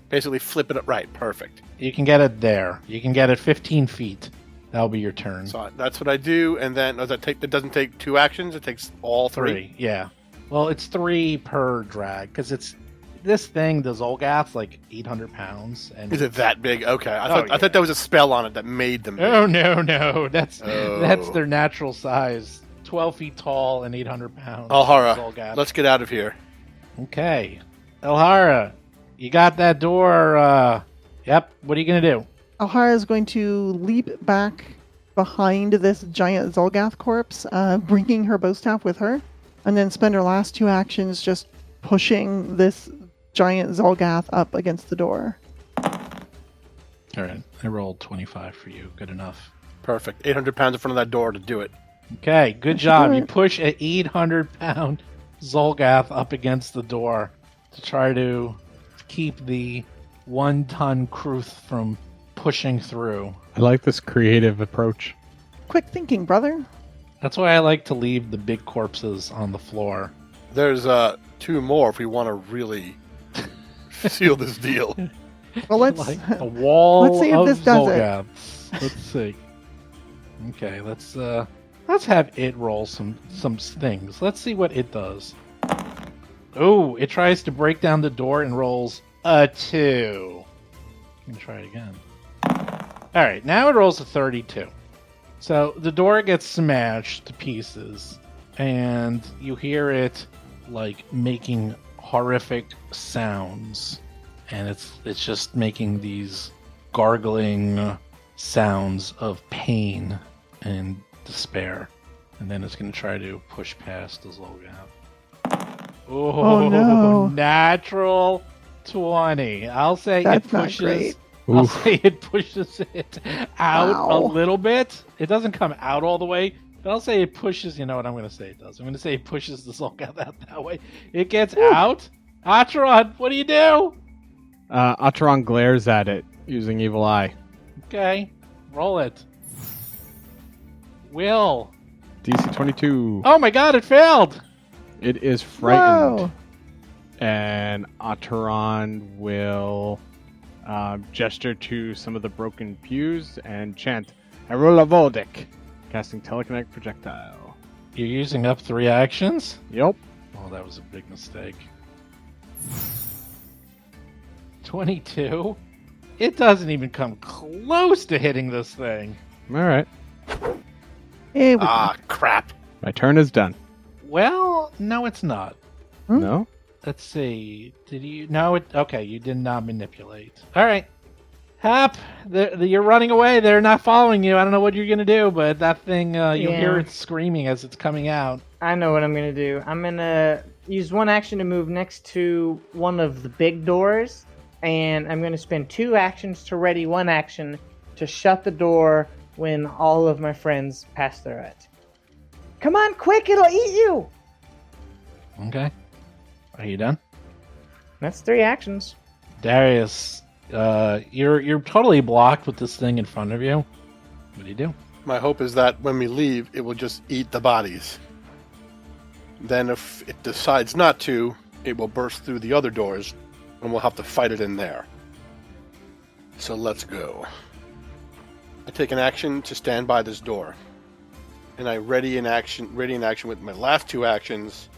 Basically flip it up. Right, perfect. You can get it there. You can get it 15 feet. That'll be your turn. So that's what I do, and then that doesn't take 2 actions, it takes all 3? Yeah. Well, it's 3 per drag, because this thing, the Zolgath's like 800 pounds. And Is it that big? Okay, I thought there was a spell on it that made them big. Oh, no. That's their natural size. 12 feet tall and 800 pounds. Alhara, Zolgath. let's get out of here. Okay. Alhara, you got that door. Yep. What are you going to do? Alhara is going to leap back behind this giant Zolgath corpse, bringing her bowstaff with her, and then spend her last 2 actions just pushing this giant Zolgath up against the door. All right. I rolled 25 for you. Good enough. Perfect. 800 pounds in front of that door to do it. Okay. Good job. You push an 800-pound Zolgath up against the door to try to keep the 1-ton Krooth from pushing through. I like this creative approach. Quick thinking, brother. That's why I like to leave the big corpses on the floor. There's 2 more if we want to really seal this deal. Well, let's Like a wall let's see if of this does it. Zolgaths. Let's see. Okay, let's have it roll some things. Let's see what it does. Oh, it tries to break down the door and rolls a 2. Let me try it again. All right, now it rolls a 32. So the door gets smashed to pieces, and you hear it like making horrific sounds, and it's just making these gargling sounds of pain and despair, and then it's going to try to push past the Zolgath. Oh no. Natural 20. I'll say That's it not pushes. great. I'll say it pushes it out Wow. a little bit. It doesn't come out all the way, but I'll say it pushes. You know what I'm going to say it does? I'm going to say it pushes the Zolgath out that way. It gets out. Atron, what do you do? Atron glares at it using Evil Eye. Okay, roll it. Will. DC 22. Oh my god, it failed! It is frightened. Whoa. And Atron will gesture to some of the broken pews and chant Arula Voldic, casting telekinetic projectile. You're using up 3 actions? Yep. Oh, that was a big mistake. 22? It doesn't even come close to hitting this thing. Alright. Here we go. Crap. My turn is done. Well, no, it's not. Hmm? No? Let's see. Did you? No, okay, you did not manipulate. All right. Hap, you're running away. They're not following you. I don't know what you're going to do, but that thing, you'll hear it screaming as it's coming out. I know what I'm going to do. I'm going to use 1 action to move next to one of the big doors, and I'm going to spend 2 actions to ready 1 action to shut the door when all of my friends pass through it. Come on, quick, it'll eat you! Okay. Are you done? That's 3 actions. Darius, you're totally blocked with this thing in front of you. What do you do? My hope is that when we leave, it will just eat the bodies. Then if it decides not to, it will burst through the other doors, and we'll have to fight it in there. So let's go. I take an action to stand by this door. And I ready an action with my last 2 actions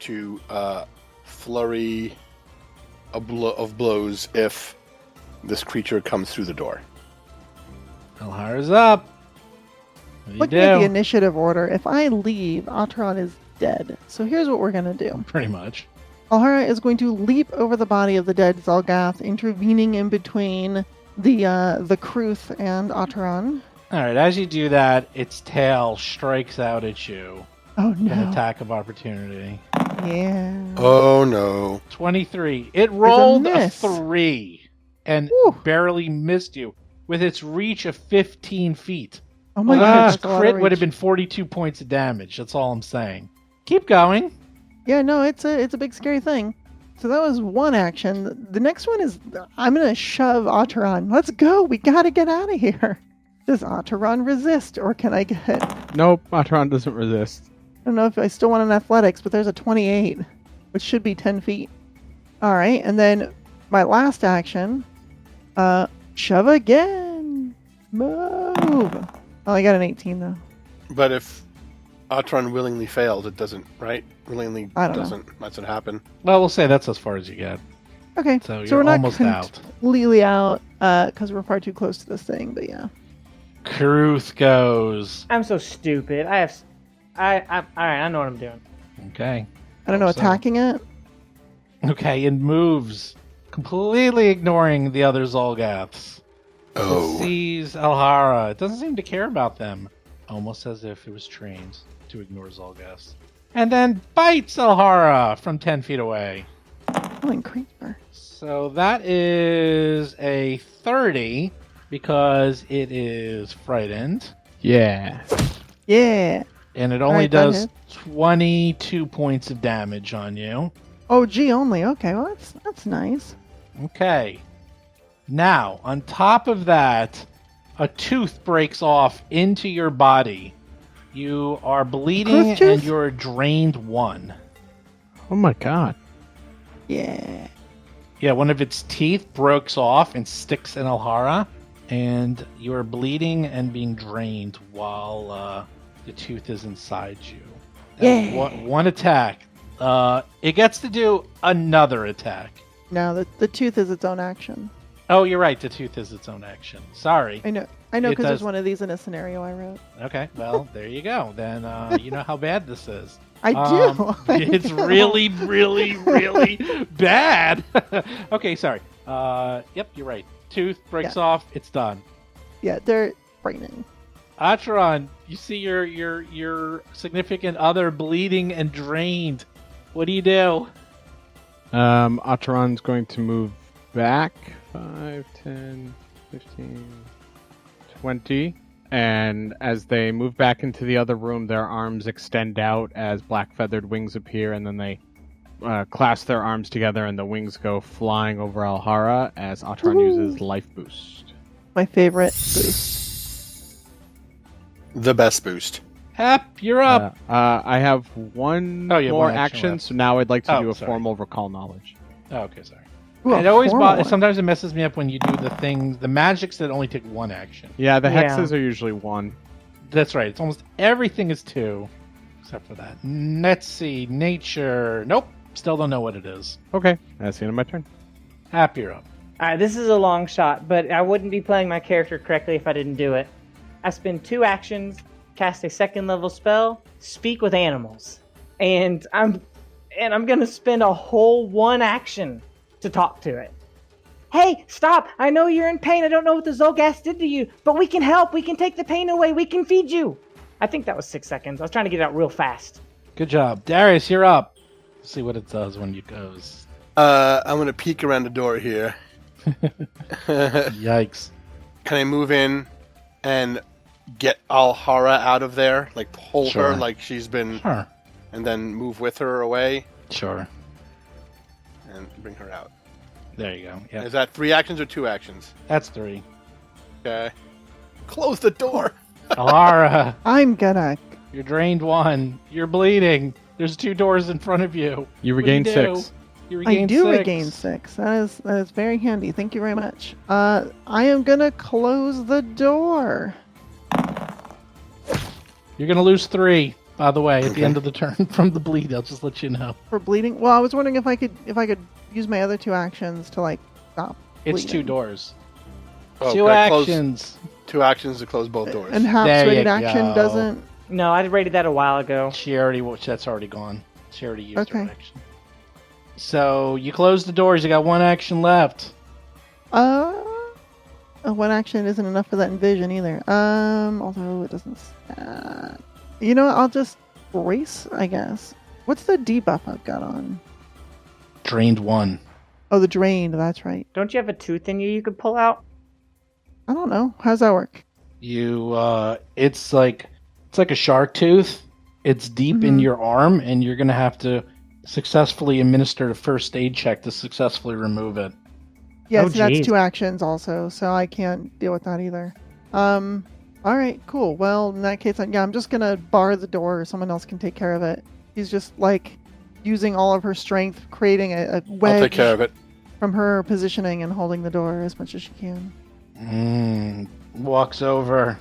to flurry of blows if this creature comes through the door. Alhara's up. What do you Looking at the do? initiative order, if I leave, Atron is dead. So here's what we're going to do. Pretty much. Alhara is going to leap over the body of the dead Zolgath, intervening in between the Krooth and Atron. All right, as you do that, its tail strikes out at you. Oh An no. attack of opportunity. Yeah. Oh no. 23. It rolled a miss. 3 and Whew. barely missed you with its reach of 15 feet. Oh my Well, gosh. its crit would have been 42 points of damage. That's all I'm saying. Keep going. Yeah, no, it's a big scary thing. So that was 1 action. The next one is I'm gonna shove Atron. Let's go. We gotta get out of here. Does Atron resist, or can I get? Nope, Atron doesn't resist. I don't know if I still want an athletics, but there's a 28, which should be 10 feet. All right, and then my last action, shove again. Move. Oh, I got an 18 though. But if Atron willingly fails, it doesn't, right? Willingly I don't know. doesn't happen. Well, we'll say that's as far as you get. Okay, So so you're we're not almost out. completely out because we're far too close to this thing. But yeah. Krooth goes. I'm so stupid. All right, I know what I'm doing. Okay. I don't know, So- attacking it. Okay, it moves, completely ignoring the other Zolgaths. It sees Alhara. It doesn't seem to care about them, almost as if it was trained to ignore Zolgaths. And then bites Alhara from 10 feet away. Oh, creeper. So that is a 30 because it is frightened. Yeah. Yeah. And it only Alright, that does hits. 22 points of damage on you. Oh, gee, only. Okay, well that's nice. Okay. Now, on top of that, a tooth breaks off into your body. You are bleeding Krooth tooth? and you're drained 1. Oh my god. Yeah. Yeah, one of its teeth breaks off and sticks in Alhara, and you're bleeding and being drained while the tooth is inside you. Yeah. One attack. It gets to do another attack. No, the tooth is its own action. Oh, you're right. The tooth is its own action. Sorry. I know, It because there's does- one of these in a scenario I wrote. Okay, well, there you go. Then you know how bad this is. I do. It's really, really, really bad. Okay, sorry. Yep, you're right. Tooth breaks off. It's done. Yeah, they're frightening. Atron, you see your significant other bleeding and drained. What do you do? Atron's going to move back 5, 10, 15, 20. And as they move back into the other room, their arms extend out as black feathered wings appear, and then they clasp their arms together, and the wings go flying over Alhara as Atron Woohoo. uses Life Boost. My favorite boost. The best boost. Hap, you're up. I have one Oh, you have more one action action, left. so now I'd like to Oh, do a sorry. formal recall knowledge. Oh, okay, sorry. Ooh, It always formal. sometimes it messes me up when you do the magics that only take one action. Yeah, the Yeah. hexes are usually 1. That's right. It's almost everything is 2, except for that. Let's see. Nature. Nope. Still don't know what it is. Okay, that's the end of my turn. Hap, you're up. All right, this is a long shot, but I wouldn't be playing my character correctly if I didn't do it. I spend 2 actions, cast a 2nd level spell, speak with animals, and I'm gonna spend a whole 1 action to talk to it. Hey, stop! I know you're in pain. I don't know what the Zolgath did to you, but we can help. We can take the pain away. We can feed you. I think that was 6 seconds. I was trying to get it out real fast. Good job. Darius, you're up. Let's see what it does when you goes. I'm gonna peek around the door here. Yikes. Can I move in and get Alhara out of there? Like pull Sure. her like she's been, Sure. and then move with her away Sure. and bring her out. There you go. Yeah. Is that 3 actions or 2 actions? That's 3. Okay. Close the door. Alara, I'm gonna. you're drained 1. You're bleeding. There's 2 doors in front of you. You What do regain do? 6. You I regain do 6. regain 6. That is very handy. Thank you very much. I am gonna close the door. You're gonna lose 3, by the way, at the end of the turn from the bleed. I'll just let you know. For bleeding. Well, I was wondering if I could use my other 2 actions to like stop. It's 2 bleeding. doors. Oh, 2 can I close actions. 2 actions to close both doors. And Hap's There you rated action go. doesn't. No, I rated that a while ago. That's already gone. She already used her Okay. action. So you close the doors. You got 1 action left. One action isn't enough for that envision either. Although it doesn't. You know what? I'll just brace, I guess. What's the debuff I've got on? Drained 1. Oh, the drained. That's right. Don't you have a tooth in you could pull out? I don't know. How's that work? You it's like a shark tooth. It's deep in Mhm. your arm, and you're gonna have to successfully administer a first aid check to successfully remove it. Yes, Oh, that's geez. 2 actions also, so I can't deal with that either. All right, cool. Well, in that case, I'm just gonna bar the door. Someone else can take care of it. He's just like using all of her strength, creating a wedge. I'll take care of it. from her positioning and holding the door as much as she can. Walks over.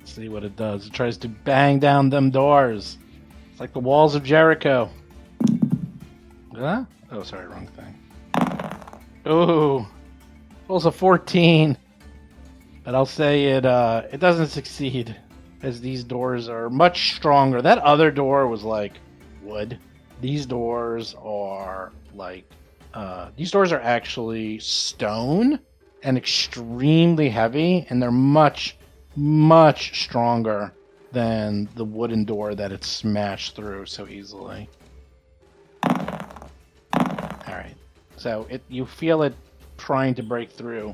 See what it does. It tries to bang down them doors. It's like the walls of Jericho. Huh? Oh, sorry, wrong thing. Ooh. Rolls a 14. But I'll say it doesn't succeed, as these doors are much stronger. That other door was like wood. These doors are like these doors are actually stone and extremely heavy, and they're much, much stronger than the wooden door that it smashed through so easily. Alright. So you feel it trying to break through.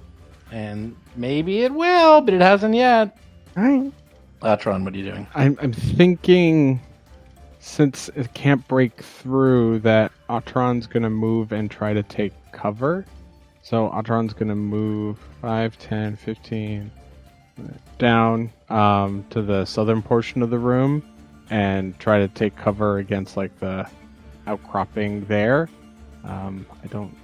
And maybe it will, but it hasn't yet. All right. Atron, what are you doing? I'm thinking, since it can't break through, that Atron's going to move and try to take cover. So Atron's going to move 5, 10, 15 down to the southern portion of the room and try to take cover against like the outcropping there. I don't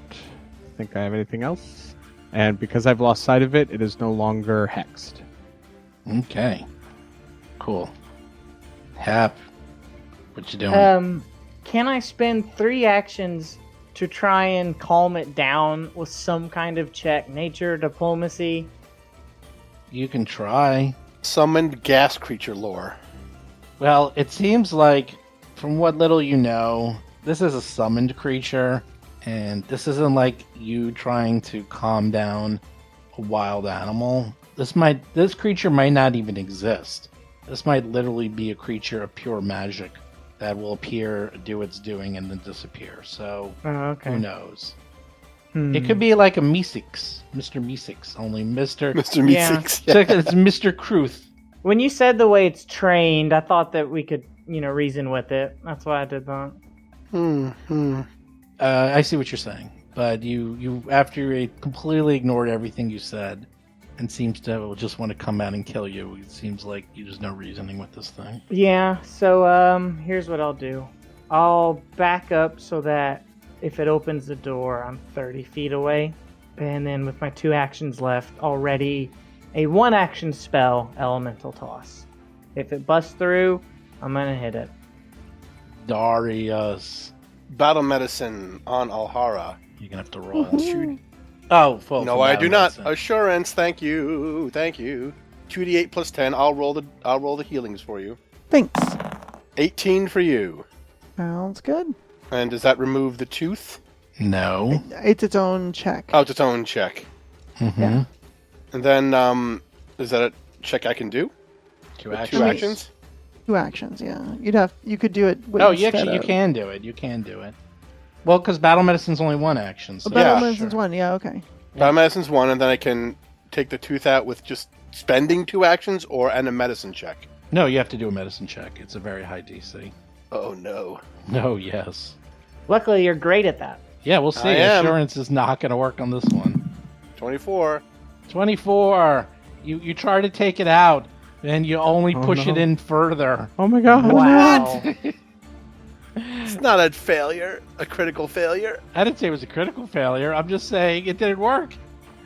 think I have anything else. And because I've lost sight of it, it is no longer hexed. Okay. Cool. Hap, what you doing? Can I spend 3 actions to try and calm it down with some kind of check? Nature, diplomacy? You can try. Summoned gas creature lore. Well, it seems like, from what little you know, this is a summoned creature. And this isn't like you trying to calm down a wild animal. This creature might not even exist. This might literally be a creature of pure magic that will appear, do its doing, and then disappear. So, Who knows? It could be like a Meeseeks. Mr. Meeseeks, only Mr. Meeseeks. Yeah. It's Mr. Krooth. When you said the way it's trained, I thought that we could, reason with it. That's why I did that. I see what you're saying, but you after you completely ignored everything you said, and seems to just want to come out and kill you. It seems like there's no reasoning with this thing. Yeah. So here's what I'll do. I'll back up so that if it opens the door, I'm 30 feet away, and then with my 2 actions left, already a 1-action spell, Elemental Toss. If it busts through, I'm gonna hit it. Darius. Battle medicine on Alhara. You're gonna have to roll. No, I do not. Assurance, thank you. 2d8 plus 10. I'll roll the healings for you. Thanks. 18 for you. Sounds good. And does that remove the tooth? No. It's its own check. Oh, it's its own check. Mm-hmm. Yeah. And then, is that a check I can do? 2 With actions. 2 actions? 2 actions, yeah. You could do it. You can do it. You can do it. Well, because battle medicine's only 1 action. So Battle Yeah, medicine's 1, yeah, okay. Battle medicine's 1, and then I can take the tooth out with just spending 2 actions and a medicine check. No, you have to do a medicine check. It's a very high DC. Oh no. No, yes. Luckily, you're great at that. Yeah, we'll see. I am. Assurance is not going to work on this one. 24. 24. You try to take it out, and you only push it in further. Oh my god. Wow. It's not a failure, a critical failure. I didn't say it was a critical failure. I'm just saying it didn't work.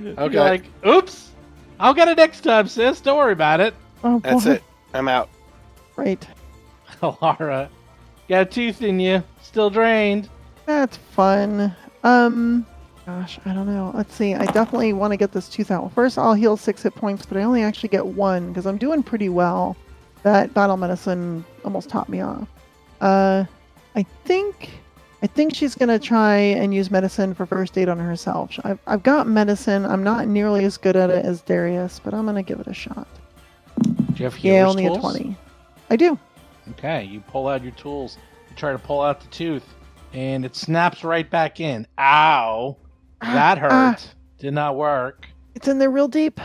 Okay. You're like, oops. I'll get it next time, sis. Don't worry about it. Oh, That's boy. it. I'm out. Right. Laura, got a tooth in you. Still drained. That's fun. Gosh, I don't know. Let's see. I definitely want to get this tooth out. Well, first, I'll heal 6 hit points, but I only actually get 1 because I'm doing pretty well. That battle medicine almost topped me off. I think she's gonna try and use medicine for first aid on herself. I've got medicine. I'm not nearly as good at it as Darius, but I'm gonna give it a shot. Do you have Yeah, healer's only tools? a 20. I do. Okay, you pull out your tools. You try to pull out the tooth, and it snaps right back in. Ow! That hurt. Did not work. It's in there real deep.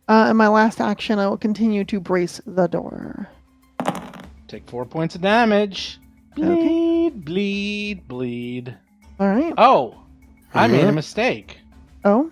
In my last action, I will continue to brace the door. Take 4 points of damage. Okay. Bleed. All right. Oh, I made a mistake. Oh,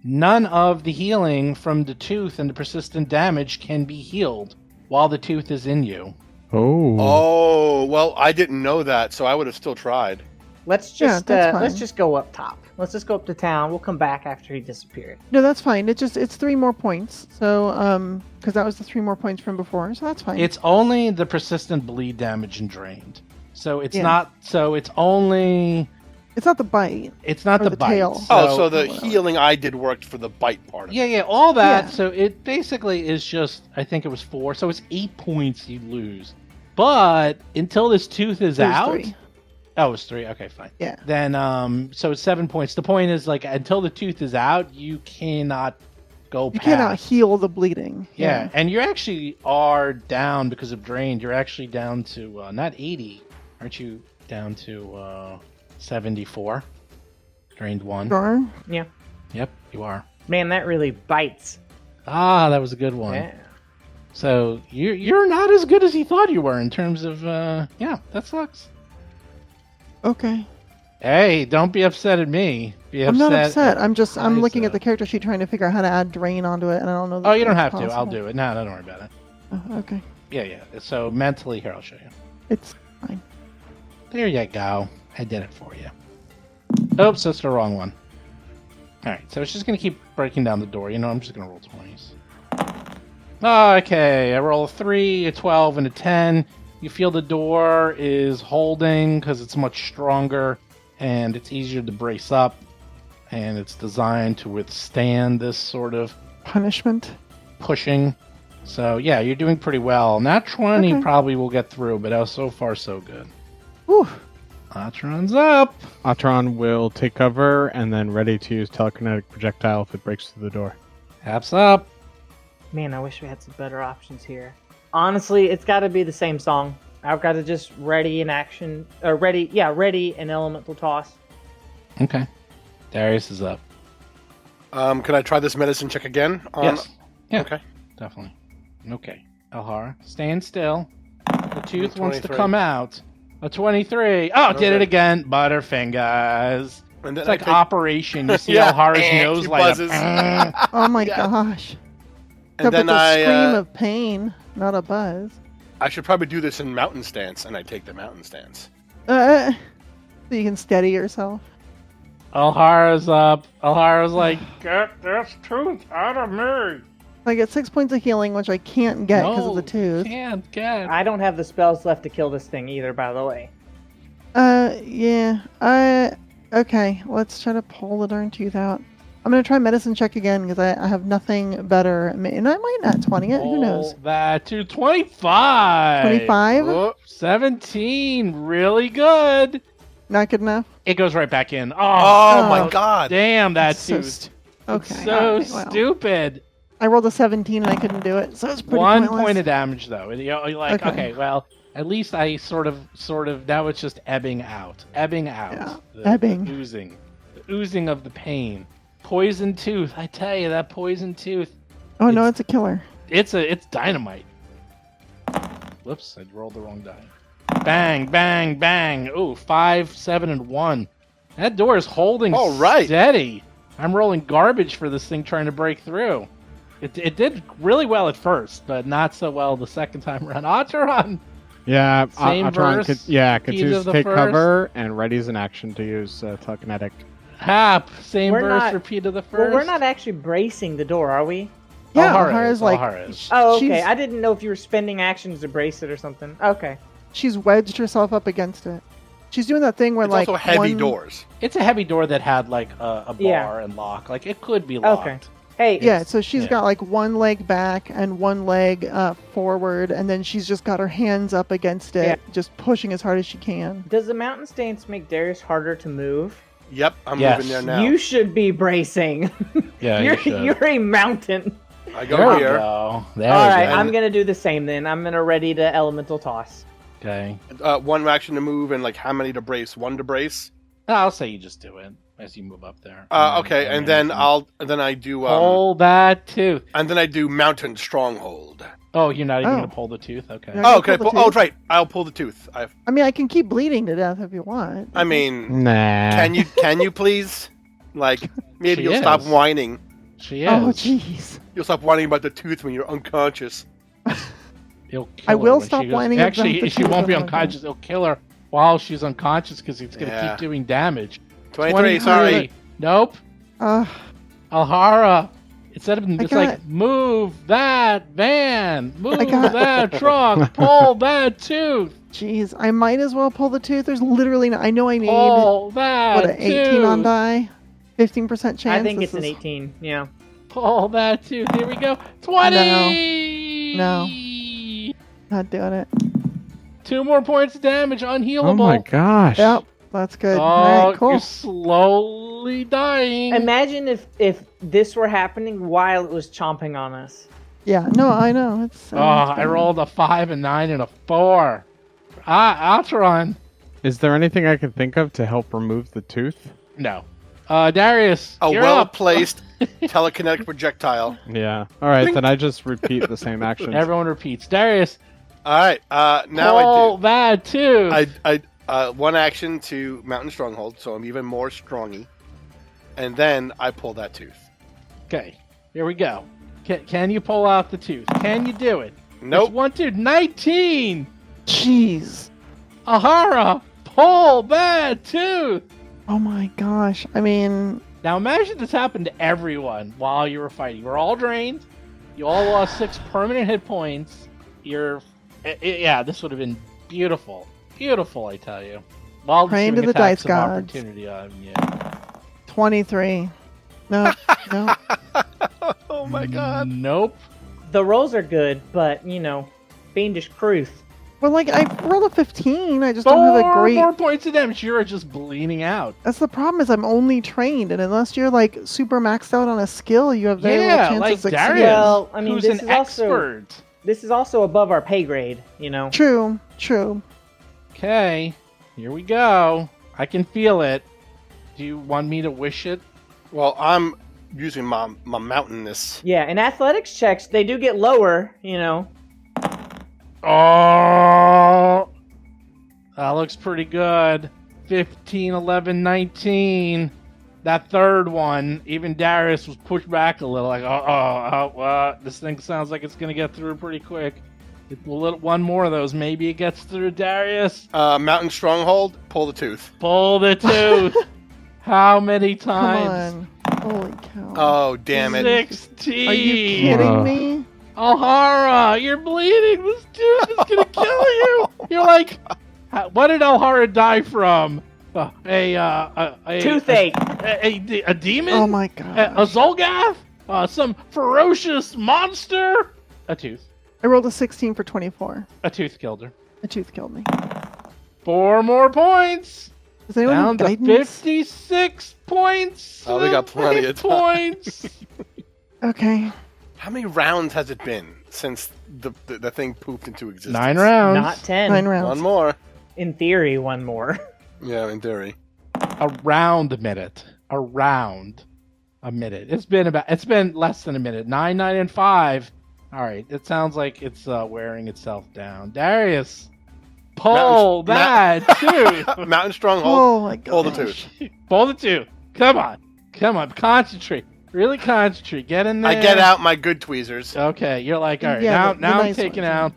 None of the healing from the tooth and the persistent damage can be healed while the tooth is in you. Oh. Oh, well, I didn't know that, so I would have still tried. Let's Yeah, just that's let's fine. just go up top. Let's just go up to town. We'll come back after he disappeared. No, that's fine. It's 3 more points. So because that was the 3 more points from before, so that's fine. It's only the persistent bleed damage and drained. So it's Yeah. not. So it's only. It's not the bite. It's not Or the the bite. tail. So the whatever. healing I did worked for the bite part of it. Yeah, all that. Yeah. So it basically is just. I think it was 4. So it's 8 points you lose. But until this tooth is It was out. 3. Oh, it's 3. Okay, fine. Yeah. Then so it's 7 points. The point is like until the tooth is out, you cannot go You past. cannot heal the bleeding. Yeah, and you actually are down because of drained. You're actually down to not 80, aren't you? Down to 74. Drained 1. Sure. Yep, you are. Man, that really bites. Ah, that was a good one. Yeah. So you're not as good as you thought you were in terms of yeah, that sucks. Okay. Hey, don't be upset at me. Be I'm not upset upset. at I'm looking Liza. at the character sheet trying to figure out how to add drain onto it, and I don't know. Oh, you don't have that's to. I'll possible. do it. No, don't worry about it. Oh, okay. Yeah. So mentally, here, I'll show you. It's fine. There you go. I did it for you. Oops, that's the wrong one. Alright, so it's just going to keep breaking down the door. You know, I'm just going to roll 20s. Okay, I roll a 3, a 12, and a 10. You feel the door is holding because it's much stronger and it's easier to brace up. And it's designed to withstand this sort of Punishment. pushing. So, yeah, you're doing pretty well. Nat 20 Okay. probably will get through, but so far so good. Whew. Atron's up. Atron will take cover and then ready to use telekinetic projectile if it breaks through the door. Haps up. Man, I wish we had some better options here. Honestly, it's got to be the same song. I've got to just ready an action, or ready an elemental toss. Okay. Darius is up. Can I try this medicine check again? Yes. Yeah. Okay. Definitely. Okay. Alhara, stand still. The tooth wants to 23. come out. A 23. Oh, did it Okay. again. Butterfingers. And then It's like I take, Operation. You see Yeah. Alhara's Eh, nose she light up. buzzes. Oh my Yeah. gosh. and Except then it's a scream I of pain, not a buzz. I should probably do this in mountain stance, and I take the mountain stance. So you can steady yourself. Alhara's up. Alhara's like, get this tooth out of me. I get 6 points of healing, which I can't get because of the tooth. Can't get. I don't have the spells left to kill this thing either, by the way. Yeah. Okay, let's try to pull the darn tooth out. I'm gonna try medicine check again because I have nothing better. And I might not 20 it. Who knows? Roll that to 25. 25? Oh, 17. Really good. Not good enough? It goes right back in. oh Oh, my god! Damn, that So tooth. Okay. It's so alright, well. stupid. I rolled a 17 and I couldn't do it, so it's pretty 1 pointless. point of damage, though. You're like, Okay. okay, well, at least I sort of, now it's just ebbing out. Ebbing out. Yeah, The ebbing. oozing. The oozing of the pain. Poison tooth. I tell you, that poison tooth. Oh no, it's a killer. It's dynamite. Whoops, I rolled the wrong die. Bang, bang, bang. Ooh, 5, 7, and 1. That door is holding All right. steady. I'm rolling garbage for this thing trying to break through. It did really well at first, but not so well the second time around. Atron! Yeah, Same Atron verse, continues of to the take first. cover and readies an action to use telekinetic. Hap! Same We're verse, not- repeat of the first. Well, we're not actually bracing the door, are we? Yeah, Alhara Alhara's is, like. Alhara is. Oh, okay. she's- I didn't know if you were spending actions to brace it or something. Okay. She's wedged herself up against it. She's doing that thing where It's like also heavy one... doors. It's a heavy door that had like a bar Yeah. and lock. Like it could be locked. Okay. Hey, Yeah, so she's yeah. got like one leg back and one leg forward, and then she's just got her hands up against it, Yeah. just pushing as hard as she can. does the mountain stance make Darius harder to move? Yep, I'm Yes. moving there now. You should be bracing. Yeah, you should. you're a mountain. I go There we here. go. There All we right, go. I'm gonna do the same then. I'm gonna ready the elemental toss. Okay. One action to move and like how many to brace? One to brace. I'll say you just do it as you move up there. Okay, and then I do Hold that tooth. and then I do mountain stronghold. Oh, you're not even Oh. gonna pull the tooth. Okay. Yeah. Oh, you okay. pull the Oh, tooth? right. I'll pull the tooth. I mean, I can keep bleeding to death if you want. I mean, Nah. can you please, like, maybe She you'll stop is. whining. She is. Oh, jeez. You'll stop whining about the tooth when you're unconscious. You'll kill I her will when stop she goes- whining about Actually, the she tooth won't be when I'm unconscious. It'll kill her while she's unconscious because it's going to Yeah. keep doing damage. 23, sorry. Nope. Uh, Alhara, instead of it's got like, it. move that van, move got- that truck, pull that tooth, Jeez, I might as well pull the tooth. There's literally I know I need pull that what an 18 on tooth, die, 15% chance. I think This it's an is- 18. Yeah. pull that tooth. Here we go. 20! No. Not doing it. 2 more points of damage, unhealable. Oh my gosh. Yep, that's good. Oh, All right, cool. you're slowly dying. Imagine if this were happening while it was chomping on us. Yeah, no, I know. It's. Oh, I rolled a 5, a 9, and a 4. Altron. Is there anything I can think of to help remove the tooth? No. Darius, A you're up. well-placed telekinetic projectile. Yeah. All right, then I just repeat the same actions. Everyone repeats. Darius, All right, now pull that tooth. I one action to Mountain Stronghold, so I'm even more strongy. And then I pull that tooth. Okay, here we go. Can you pull out the tooth? Can you do it? Nope. It's 1, 2, 19. Jeez. Ahara, pull that tooth. Oh my gosh. I mean, Now imagine this happened to everyone while you were fighting. You were all drained. You all lost 6 permanent hit points. Yeah, this would have been beautiful. Beautiful, I tell you. While Praying to doing the dice attacks of gods. opportunity on you. 23. No, no. Oh my god. Nope. The rolls are good, but fiendish Krooth. Well, like I rolled a 15. I just don't have a 4 great. more points of damage. You're just bleeding out. That's the problem. Is I'm only trained, and unless you're like super maxed out on a skill, you have very Yeah, little chance like of succeeding. Darius, Well, I mean, who's this an is also- expert. This is also above our pay grade. True, true. Okay, here we go. I can feel it. Do you want me to wish it? Well, I'm using my mountainous. Yeah, in athletics checks, they do get lower. Oh, that looks pretty good. 15, 11, 19. That third one, even Darius was pushed back a little. Like, this thing sounds like it's going to get through pretty quick. One more of those, maybe it gets through. Darius, Mountain Stronghold, pull the tooth. pull the tooth. How many Come times? on. Holy cow. Oh, damn it. 16. Are you kidding me? Alhara, you're bleeding. This tooth is gonna kill you. You're like, what did Alhara die from? A Toothache. a demon? Oh my A god. Zolgath? Some ferocious monster? A tooth. I rolled a 16 for 24. A tooth killed her. A tooth killed me. 4 more points. Does anyone Down have to guidance? 56 points. Oh, we got plenty of time. points. Okay. How many rounds has it been since the thing pooped into existence? 9 rounds. Not 10. 9 rounds. One more. In theory, one more. Yeah, in theory. Around a minute. Around a minute. It's been less than a minute. 9, 9, and 5. All right. It sounds like it's wearing itself down. Darius, pull that tooth. Mountain Stronghold, Oh my god. pull the tooth. Pull the tooth. Come on. Concentrate. Really concentrate. Get in there. I get out my good tweezers. Okay. You're like, all right. Yeah, the now I'm nice taking ones, out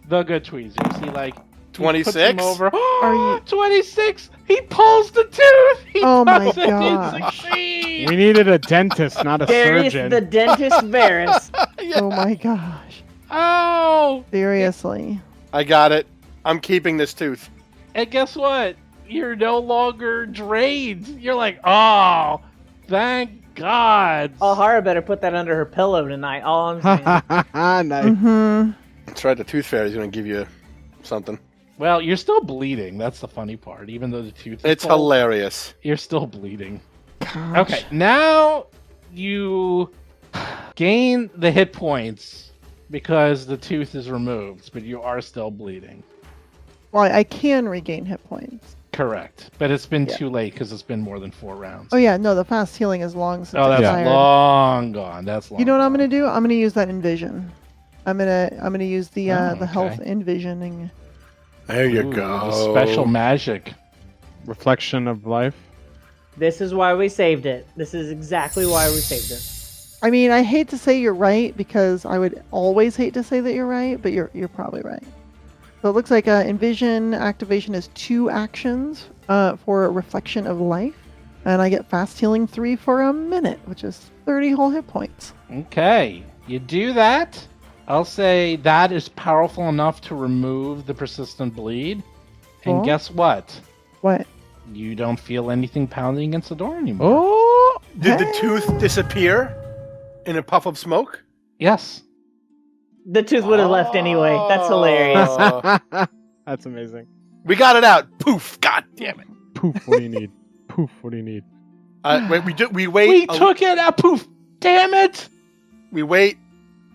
the good tweezers. He like. He puts 26? them over. Are you- 26. He pulls the tooth. He Oh my doesn't gosh. succeed. We needed a dentist, not a Darius surgeon. the dentist Varys. Oh my gosh. Oh. Seriously. I got it. I'm keeping this tooth. And guess what? You're no longer drained. You're like, oh, thank God. Alhara better put that under her pillow tonight. All I'm saying. Nice. Mm-hmm. That's right, the tooth fairy's going to give you something. Well, you're still bleeding. That's the funny part. Even though the tooth is It's full, hilarious. you're still bleeding. Gosh. Okay, now you gain the hit points because the tooth is removed, but you are still bleeding. Well, I can regain hit points. Correct. But it's been Yeah. too late because it's been more than 4 rounds. Oh yeah, no, the fast healing is long since Oh, that's expired. long gone. That's long You know what I'm gone. gonna do? I'm gonna use that envision. I'm gonna use the Oh, health okay. envisioning. There you Ooh, go. the special magic. Reflection of life. This is why we saved it. This is exactly why we saved it. I mean, I hate to say you're right because I would always hate to say that you're right, but you're probably right. So it looks like Envision activation is 2 actions for Reflection of Life. And I get fast healing 3 for a minute, which is 30 whole hit points. Okay, you do that. I'll say that is powerful enough to remove the persistent bleed. And Cool. guess what? What? You don't feel anything pounding against the door anymore. Oh! Did the Hey. tooth disappear in a puff of smoke? Yes. The tooth would have left anyway. That's hilarious. That's amazing. We got it out. Poof. God damn it. Poof, what do you need? Poof, what do you need? Wait, we We wait. took it out. Poof. Damn it. We wait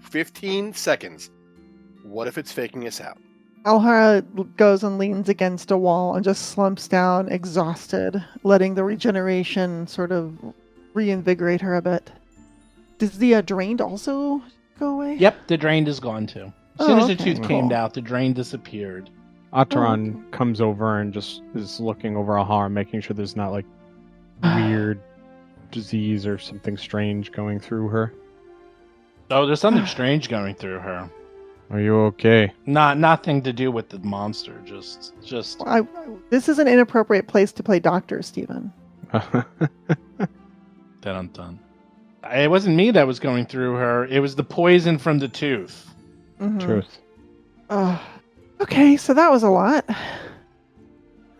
15 seconds. What if it's faking us out? Alhara goes and leans against a wall and just slumps down, exhausted, letting the regeneration sort of reinvigorate her a bit. Does the drained also go away? Yep, the drain is gone too. As soon as the okay, tooth came cool. out, the drain disappeared. Ataran comes over and just is looking over Ahara, making sure there's not like weird disease or something strange going through her. Oh, there's something strange going through her. Are you okay? Nothing to do with the monster. Just. This is an inappropriate place to play doctor, Stephen. Dun. It wasn't me that was going through her. It was the poison from the tooth. Mhm. Truth. Okay, so that was a lot.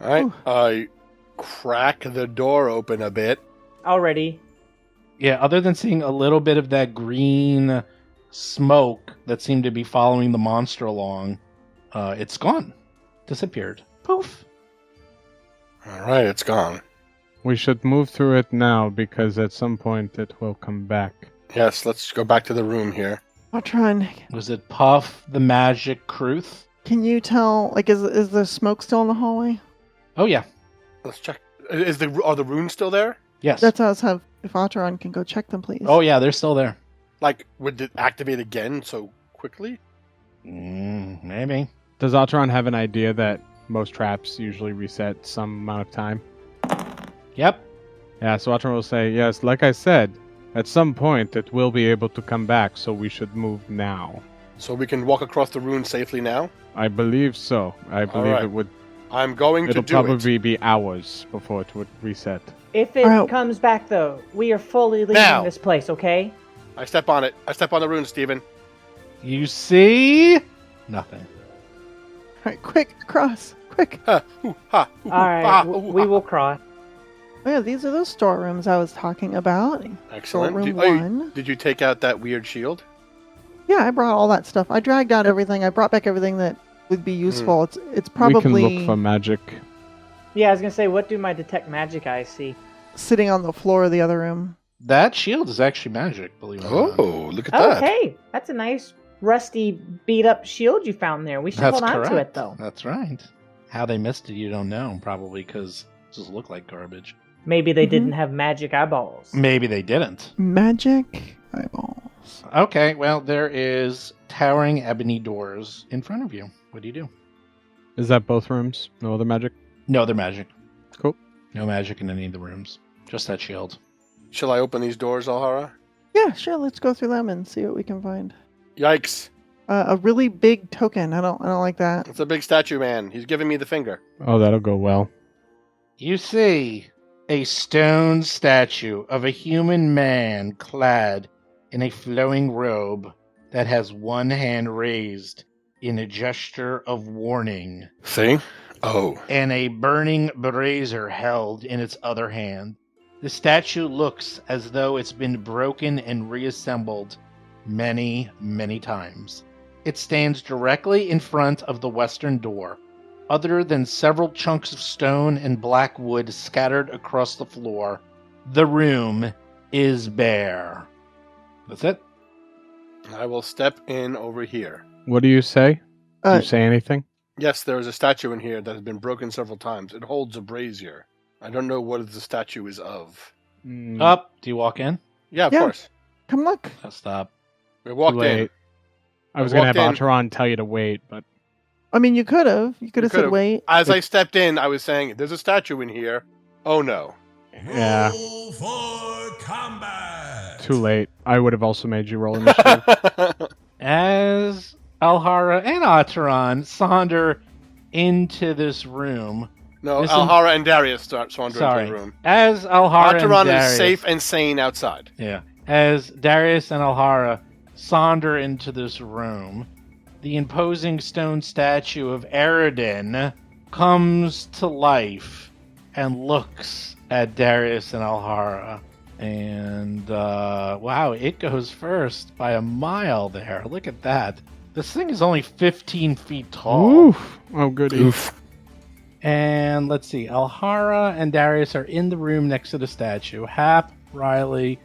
All right. Ooh. I crack the door open a bit. Already. Yeah, other than seeing a little bit of that green smoke that seemed to be following the monster along, it's gone. Disappeared. Poof. All right, it's gone. We should move through it now because at some point it will come back. Yes, let's go back to the room here. Watron, Was it Puff, the magic Krooth? can you tell, like, is the smoke still in the hallway? Oh, yeah. Let's check. Are the runes still there? Yes. That's how I was if Watron can go check them, please. Oh, yeah, they're still there. Like, would it activate again so quickly? Maybe. Does Ataran have an idea that most traps usually reset some amount of time? Yep. Yeah, so Ataran will say, yes, like I said, at some point it will be able to come back, so we should move now. So we can walk across the runes safely now? I believe so. I believe right. it would. I'm going to It'll do it. probably be hours before it would reset. If it Alright. comes back, though, we are fully leaving Now. this place, okay? I step on it. I step on the rune, Steven. You see? Nothing. All right, quick, across, quick. Ha, hoo, ha, hoo, All right, ha, we ha. will cross. Oh, yeah, these are those storerooms I was talking about. Excellent. Storeroom Did, 1. did you take out that weird shield? Yeah, I brought all that stuff. I dragged out everything. I brought back everything that would be useful. It's probably We can look for magic. Yeah, I was gonna say, what do my detect magic eyes see? sitting on the floor of the other room. That shield is actually magic, believe it or not. Oh, look at that. Okay, that's a nice rusty, beat up shield you found there. We should That's hold on correct. to it though. That's right. How they missed it, you don't know. Probably because it just looked like garbage. Maybe they Mhm. didn't have magic eyeballs. Maybe they didn't. Magic eyeballs. Okay, well, there is towering ebony doors in front of you. What do you do? Is that both rooms? No other magic? No, they're magic. Cool. No magic in any of the rooms. Just that shield. Shall I open these doors, Alhara? Yeah, sure. Let's go through them and see what we can find. Yikes. A really big token. I don't like that. It's a big statue man. He's giving me the finger. Oh, that'll go well. You see a stone statue of a human man clad in a flowing robe that has one hand raised in a gesture of warning See? Oh. and a burning brazier held in its other hand. The statue looks as though it's been broken and reassembled many, many times. It stands directly in front of the western door. Other than several chunks of stone and black wood scattered across the floor, the room is bare. That's it. I will step in over here. What do you say? Do Uh, you say anything? Yes, there is a statue in here that has been broken several times. It holds a brazier. I don't know what the statue is of. Mm, Up. Do you walk in? Yeah, of Yeah. course. Come look. Oh, stop. We too walked in. late. I was going to have walked in. Ataran tell you to wait, but I mean, you could have. You could have said could've. wait. As I stepped in, I was saying, there's a statue in here. Oh no. yeah, Roll for combat. too late. I would have also made you roll initiative. As Alhara and Ataran saunter into this room. No, Listen- Alhara and Darius start sauntering Sorry. into the room. As Alhara and Ataran Darius, is safe and sane outside. Yeah. As Darius and Alhara saunter into this room, the imposing stone statue of Eridan comes to life and looks at Darius and Alhara. And, wow, it goes first by a mile there. Look at that. This thing is only 15 feet tall. Oof. Oh, goody. And let's see, Alhara and Darius are in the room next to the statue. Hap, Riley,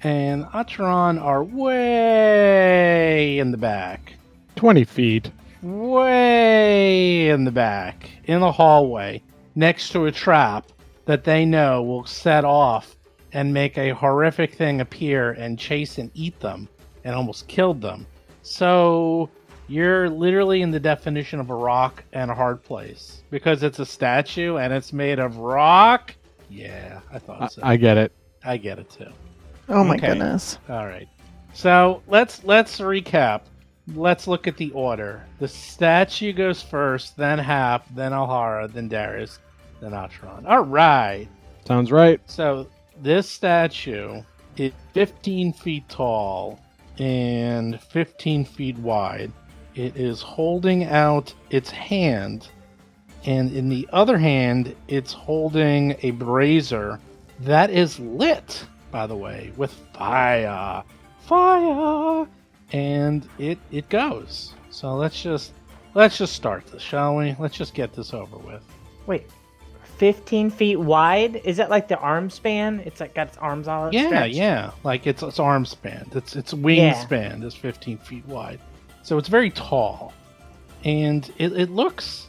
and Ataran are way in the back. 20 feet. Way in the back, in the hallway, next to a trap that they know will set off and make a horrific thing appear and chase and eat them and almost killed them. So you're literally in the definition of a rock and a hard place because it's a statue and it's made of rock. Yeah, I thought so. I get it. I get it too. Oh my Okay. goodness. All right. So let's recap. Let's look at the order. The statue goes first, then Hap, then Alhara, then Darius, then Atron. All right. Sounds right. So this statue is 15 feet tall and 15 feet wide. It is holding out its hand, and in the other hand, it's holding a brazier that is lit, by the way, with fire. Fire! And it goes. So let's just start this, shall we? Let's just get this over with. Wait, 15 feet wide? Is that like the arm span? It's like got its arms all Yeah, stretched? yeah. Like it's arm span. Its wingspan is 15 feet wide. So it's very tall. And it looks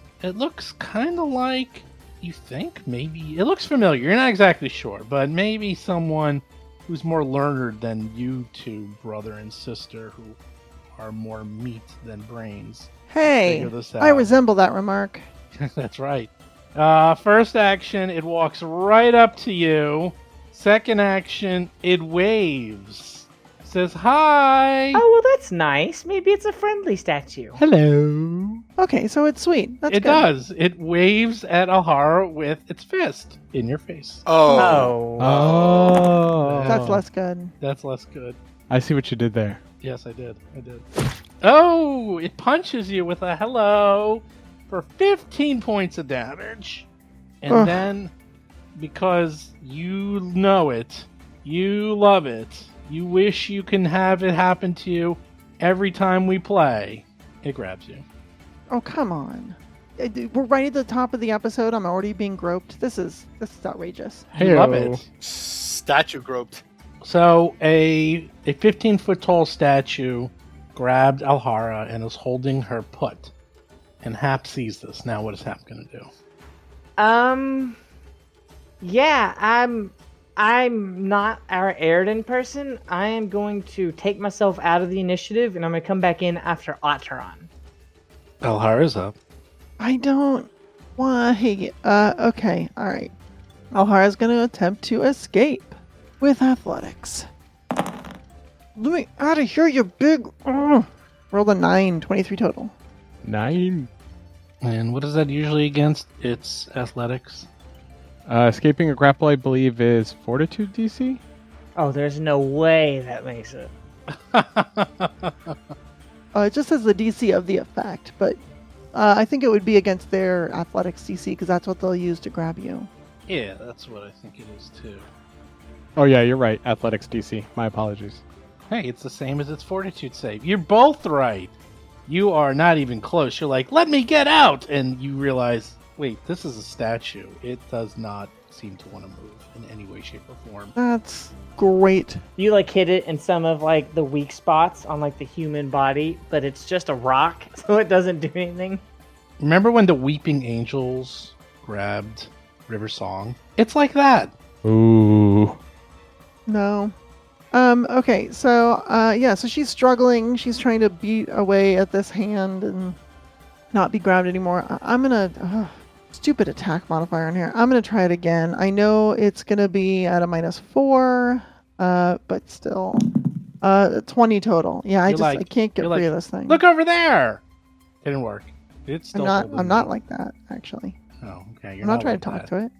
kind of like, you think maybe it looks familiar. You're not exactly sure, but maybe someone who's more learned than you two, brother and sister, who are more meat than brains. Hey, Figure this I out. resemble that remark. That's right. First action, it walks right up to you. Second action, it waves. Says hi. Oh, well, that's nice. Maybe it's a friendly statue. Hello. Okay, so it's sweet. That's It good. does. It waves at Alhara with its fist in your face. Oh. Oh. That's less good. That's less good. I see what you did there. Yes, I did. Oh, it punches you with a hello for 15 points of damage. And Ugh. then, because you know it, you love it, you wish you can have it happen to you every time we play, it grabs you. Oh, come on. We're right at the top of the episode. I'm already being groped. This is outrageous. You love Heyo. it. Statue groped. So a 15-foot tall statue grabbed Alhara and is holding her put. And Hap sees this. Now what is Hap going to do? Yeah, I'm not our Eridan person. I am going to take myself out of the initiative, and I'm going to come back in after Ataran. Alhara's up. I don't. Why? Okay, alright. Alhara's going to attempt to escape with athletics. Let me out of here, you big. Roll a 9, 23 total. 9. And what is that usually against? It's athletics. Escaping a grapple, I believe, is Fortitude DC. Oh, there's no way that makes it. It just says the DC of the effect, but I think it would be against their athletics DC because that's what they'll use to grab you. Yeah, that's what I think it is too. Oh, yeah, you're right. Athletics DC. My apologies. Hey, it's the same as its fortitude save. You're both right. You are not even close. You're like, let me get out! And you realize, wait, this is a statue. It does not seem to want to move in any way, shape, or form. That's great. You like hit it in some of like the weak spots on like the human body, but it's just a rock, so it doesn't do anything. Remember when the Weeping Angels grabbed River Song? It's like that. Ooh. No. Okay, so, yeah, so she's struggling. She's trying to beat away at this hand and not be grabbed anymore. I'm gonna... stupid attack modifier in here. I'm gonna try it again. I know it's gonna be at a -4, but still. 20 total. Yeah, I You're can't get you're free like, of this thing. Look over there. Didn't work. It's still. I'm not like that actually. Oh, okay. You're I'm not not trying to like talk that. to it.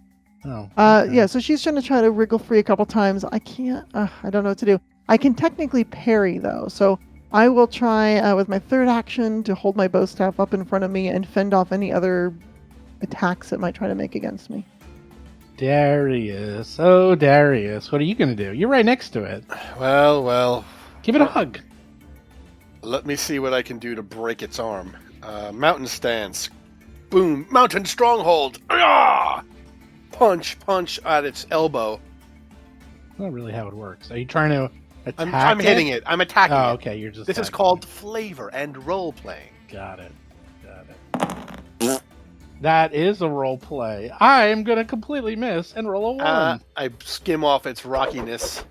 Oh. Yeah, so she's trying to wriggle free a couple times. I can't. I don't know what to do. I can technically parry though, so I will try with my third action to hold my bow staff up in front of me and fend off any other attacks it might try to make against me. Darius. Oh, Darius. What are you going to do? You're right next to it. Well. Give it a hug. Let me see what I can do to break its arm. Mountain stance. Boom. Mountain stronghold. Ah! Punch at its elbow. That's not really how it works. Are you trying to attack I'm hitting it. I'm attacking it. Oh, okay. You're just. This is attacking called it. flavor and role playing. Got it. That is a role play. I am going to completely miss and roll a 1. I skim off its rockiness.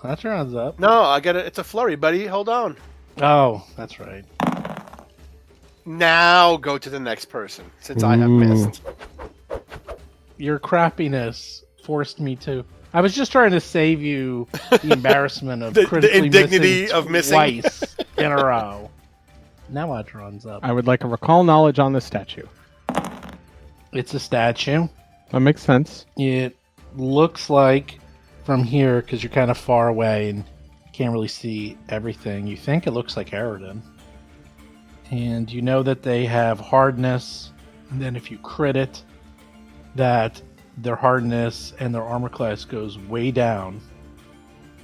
That rounds up. No, I get it. It's a flurry, buddy. Hold on. Oh, that's right. Now go to the next person, since I have missed. Your crappiness forced me to. I was just trying to save you the embarrassment of The critically indignity of missing. twice in a row. Now it runs up. I would like a recall knowledge on the statue. It's a statue. That makes sense. It looks like from here, because you're kind of far away and can't really see everything, you think it looks like Aridin. And you know that they have hardness, and then if you crit it, that their hardness and their armor class goes way down,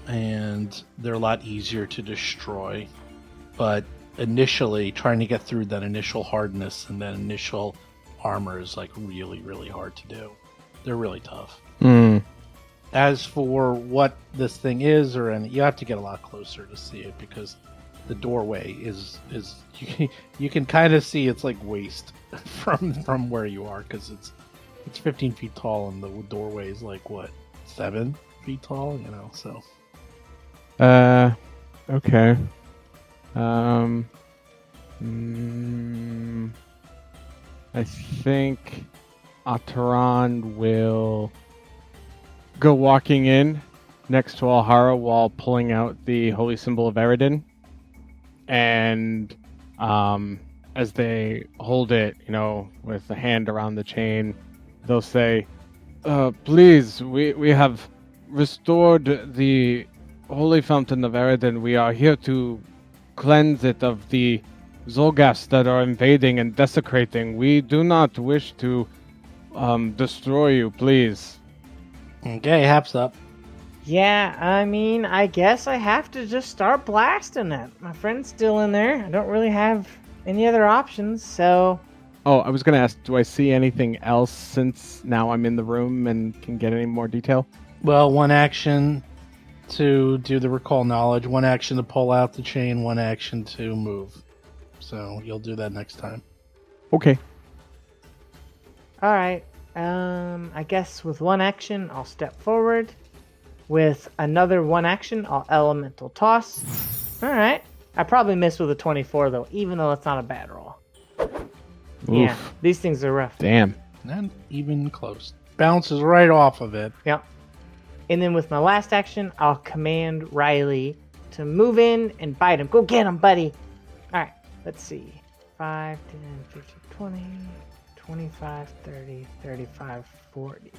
and they're a lot easier to destroy. But initially, trying to get through that initial hardness and that initial armor is like really, really hard to do. They're really tough. As for what this thing is, you have to get a lot closer to see it, because the doorway is you can kind of see it's like waist from where you are, because it's 15 feet tall and the doorway is like what, 7 feet tall, so. Okay. I think Ataran will go walking in next to Alhara while pulling out the holy symbol of Eridin. And as they hold it, with the hand around the chain, they'll say, please, we have restored the holy fountain of Eridin. We are here to cleanse it of the Zolgaths that are invading and desecrating. We do not wish to destroy you, please. Okay, Hap's up. Yeah, I mean, I guess I have to just start blasting it. My friend's still in there. I don't really have any other options, so... Oh, I was going to ask, do I see anything else since now I'm in the room and can get any more detail? Well, one action to do the recall knowledge, one action to pull out the chain, one action to move. So you'll do that next time. Okay. Alright, I guess with one action, I'll step forward. With another one action, I'll elemental toss. Alright. I probably missed with a 24, though, even though it's not a bad roll. Yeah, these things are rough. Damn. Not even close. Bounces right off of it. Yep. And then with my last action, I'll command Riley to move in and bite him. Go get him, buddy. Alright, let's see. 5, 10, 15, 20, 25, 30, 35, 40.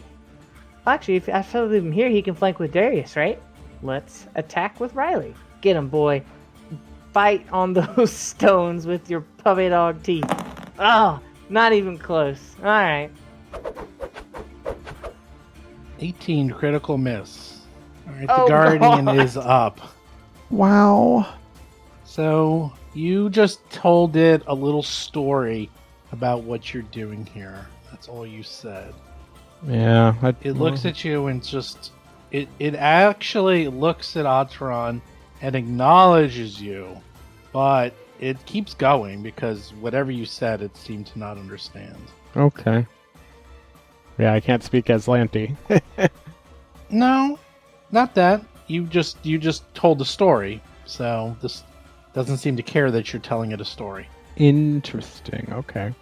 Actually, if I leave him here, he can flank with Darius, right? Let's attack with Riley. Get him, boy. Bite on those stones with your puppy dog teeth. Oh, not even close. Alright. 18 critical miss. Alright, Oh, the Guardian God. is up. Wow. So you just told it a little story about what you're doing here. That's all you said. Yeah. It looks at you and it actually looks at Atron and acknowledges you, but it keeps going because whatever you said, it seemed to not understand. Okay. Yeah, I can't speak as Lanty. No, not that. You just told the story, so this doesn't seem to care that you're telling it a story. Interesting. Okay.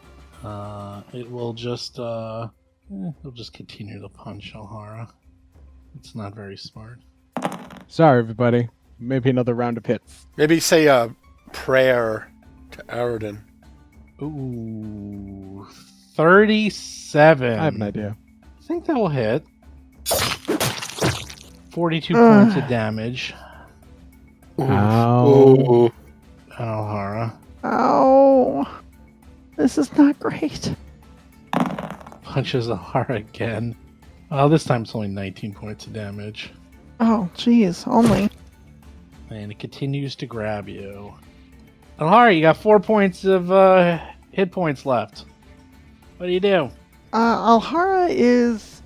It will just it'll just continue to punch Alhara. It's not very smart. Sorry, everybody. Maybe another round of hits. Maybe say a prayer to Aridin. Ooh, 37. I have an idea. I think that will hit. 42 points of damage. Ow. Ooh. Alhara Ow. This is not great. punches Alhara again. Well, this time it's only 19 points of damage. Oh, jeez. Only. And it continues to grab you. Alhara, you got 4 points of hit points left. What do you do? Alhara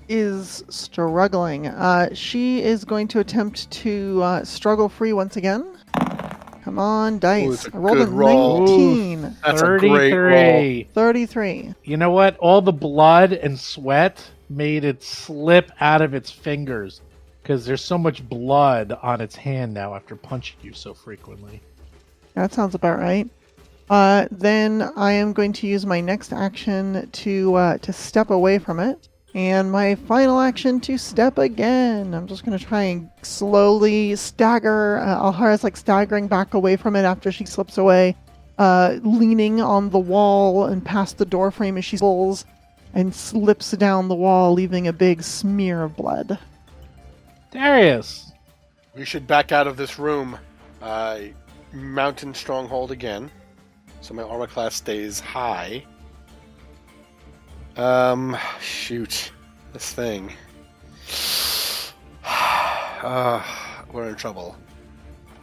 is struggling. She is going to attempt to struggle free once again. Come on, dice. it's a I rolled a good roll. 19. That's a great roll. 33. You know what? All the blood and sweat made it slip out of its fingers because there's so much blood on its hand now after punching you so frequently. That sounds about right. Then I am going to use my next action to step away from it, and my final action to step again. I'm just going to try and slowly stagger. Alhara's like staggering back away from it after she slips away, leaning on the wall and past the door frame as she pulls and slips down the wall, leaving a big smear of blood. Darius! We should back out of this room. Mountain Stronghold again. So my armor class stays high. Shoot. This thing. We're in trouble.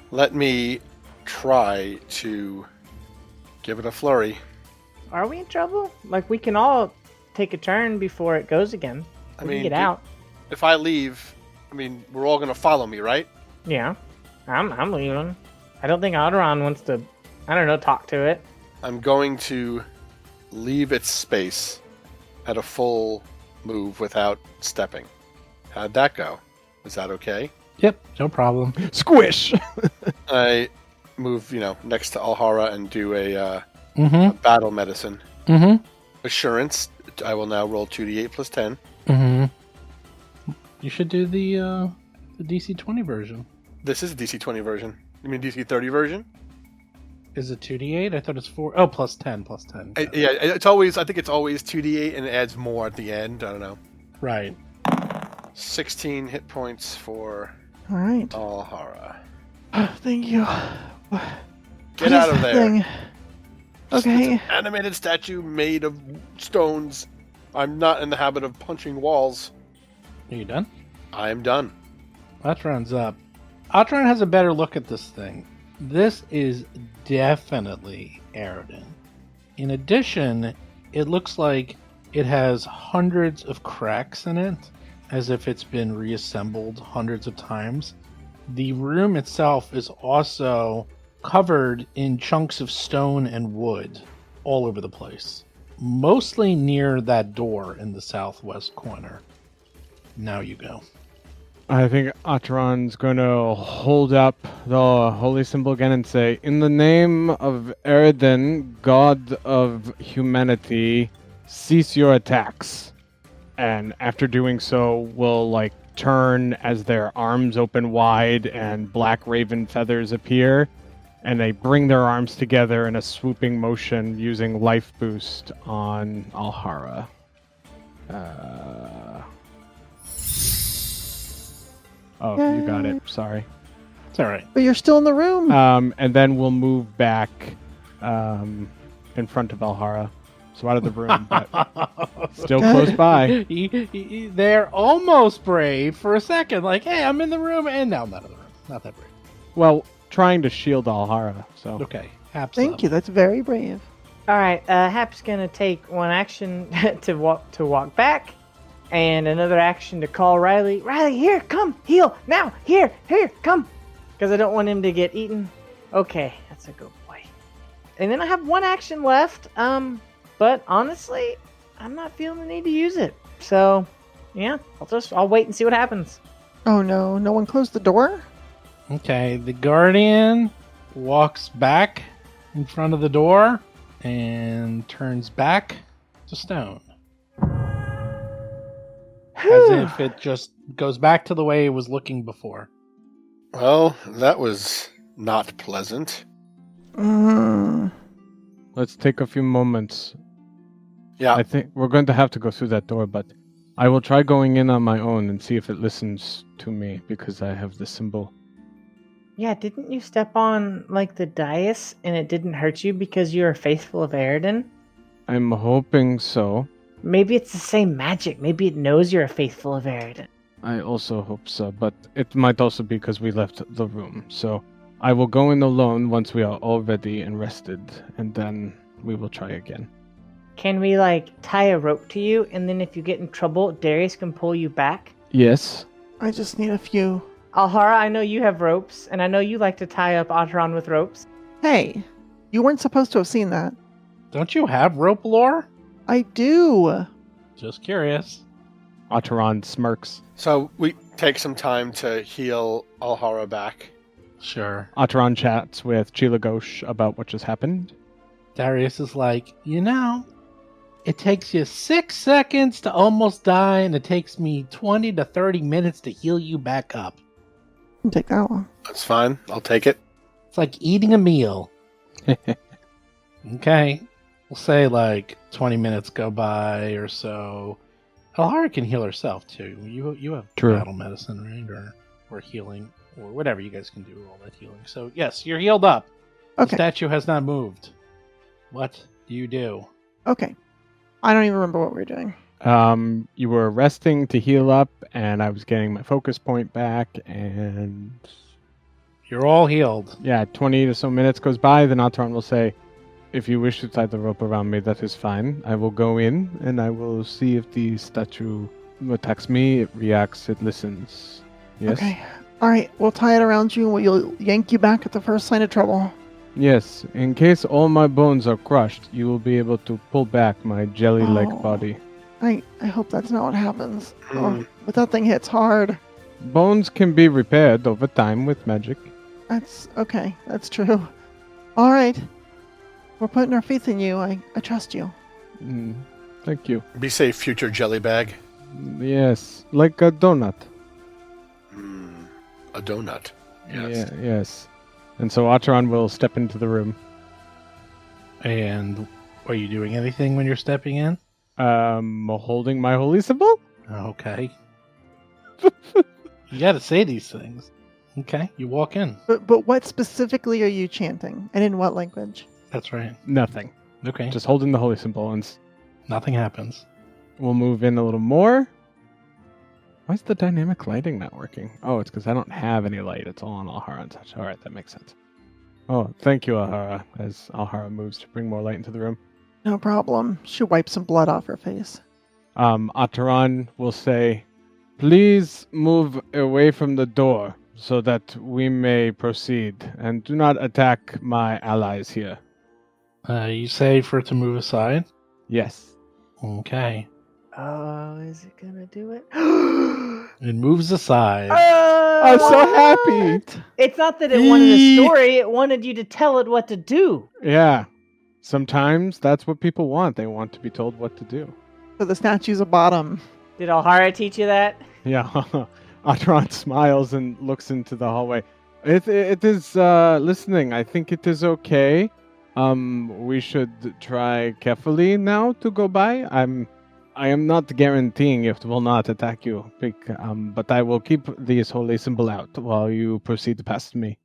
Let me try to give it a flurry. Are we in trouble? Like, we can all take a turn before it goes again. We can get out. If I leave, we're all gonna follow me, right? Yeah. I'm leaving. I don't think Alderon wants to, talk to it. I'm going to leave its space at a full move without stepping. How'd that go? Is that okay? Yep, no problem. Squish! I move, next to Alhara and do a Mm-hmm. battle medicine. Mm-hmm. Assurance, I will now roll 2d8 plus 10. Mm-hmm. You should do the DC 20 version. This is a DC 20 version. You mean DC 30 version? Is it 2d8? I thought it's 4. Oh, plus 10, plus 10. I think it's always 2d8 and it adds more at the end. I don't know. Right. 16 hit points for All right. Alhara. Thank you. Get out of there. Thing? Okay. It's an animated statue made of stones. I'm not in the habit of punching walls. Are you done? I am done. Atron's up. Atron has a better look at this thing. This is definitely Aridin. In addition, it looks like it has hundreds of cracks in it, as if it's been reassembled hundreds of times. The room itself is also covered in chunks of stone and wood all over the place. Mostly near that door in the southwest corner. Now you go. I think Atron's going to hold up the holy symbol again and say, "In the name of Aridin, god of humanity, cease your attacks." And after doing so, will turn as their arms open wide and black raven feathers appear, and they bring their arms together in a swooping motion using life boost on Alhara. Oh, you got it. Sorry. It's all right. But you're still in the room. And then we'll move back in front of Alhara. So out of the room, but still close by. They're almost brave for a second. Like, hey, I'm in the room. And now I'm out of the room. Not that brave. Well, trying to shield Alhara. So Okay. Haps Thank up. you. That's very brave. All right, Hap's gonna take one action to walk back, and another action to call Riley. Riley, here, come, heal now. Here, come, because I don't want him to get eaten. Okay, that's a good boy. And then I have one action left. But honestly, I'm not feeling the need to use it. So, yeah, I'll wait and see what happens. Oh no, no one closed the door? Okay, the Guardian walks back in front of the door and turns back to stone. As if it just goes back to the way it was looking before. Well, that was not pleasant. Mm. Let's take a few moments. Yeah. I think we're going to have to go through that door, but I will try going in on my own and see if it listens to me because I have the symbol. Yeah, didn't you step on, like, the dais and it didn't hurt you because you were faithful of Aridin? I'm hoping so. Maybe it's the same magic. Maybe it knows you're a faithful of Aridin. I also hope so, but it might also be because we left the room. So I will go in alone once we are all ready and rested, and then we will try again. Can we, like, tie a rope to you, and then if you get in trouble, Darius can pull you back? Yes. I just need a few. Alhara, I know you have ropes, and I know you like to tie up Otteron with ropes. Hey, you weren't supposed to have seen that. Don't you have rope lore? I do. Just curious. Otteron smirks. So we take some time to heal Alhara back. Sure. Otteron chats with Chilagosh about what just happened. Darius is like, it takes you 6 seconds to almost die, and it takes me 20 to 30 minutes to heal you back up. Can take that one. That's fine. I'll take it. It's like eating a meal. Okay. We'll say like 20 minutes go by or so. Alhara can heal herself too. You have True. battle medicine, right? Or healing, or whatever you guys can do, all that healing. So yes, you're healed up. The Okay. statue has not moved. What do you do? Okay. I don't even remember what we were doing. You were resting to heal up, and I was getting my focus point back, and You're all healed. yeah, 20 or so minutes goes by, then Otteron will say, if you wish to tie the rope around me, that is fine. I will go in, and I will see if the statue attacks me, it reacts, it listens. Yes? Okay. All right. We'll tie it around you and we'll yank you back at the first sign of trouble. Yes, in case all my bones are crushed, you will be able to pull back my jelly-like Oh. body. I hope that's not what happens. Hmm. Oh, but that thing hits hard. Bones can be repaired over time with magic. That's okay. That's true. All right. We're putting our faith in you. I trust you. Thank you. Be safe, future jelly bag. Yes, like a donut. A donut. Yes. Yeah, yes. And so Otteron will step into the room. And are you doing anything when you're stepping in? Holding my holy symbol? Okay. You gotta say these things. Okay, you walk in. But what specifically are you chanting? And in what language? That's right. Nothing. Okay. Just holding the holy symbol, and Nothing happens. we'll move in a little more. Why is the dynamic lighting not working? Oh, it's because I don't have any light. It's all on Alhara and such. All right, that makes sense. Oh, thank you, Alhara, as Alhara moves to bring more light into the room. No problem. She wipes some blood off her face. Otteron will say, please move away from the door so that we may proceed, and do not attack my allies here. You say for it to move aside? Yes. Okay. Oh, is it gonna do it? It moves aside. I'm so happy. It's not that it wanted a story, it wanted you to tell it what to do. Yeah. Sometimes that's what people want. They want to be told what to do. So the statue's a bottom. Did Alhara teach you that? Yeah. Otteron smiles and looks into the hallway. It is listening. I think it is okay. We should try carefully now to go by. I am not guaranteeing it will not attack you, but I will keep this holy symbol out while you proceed past me.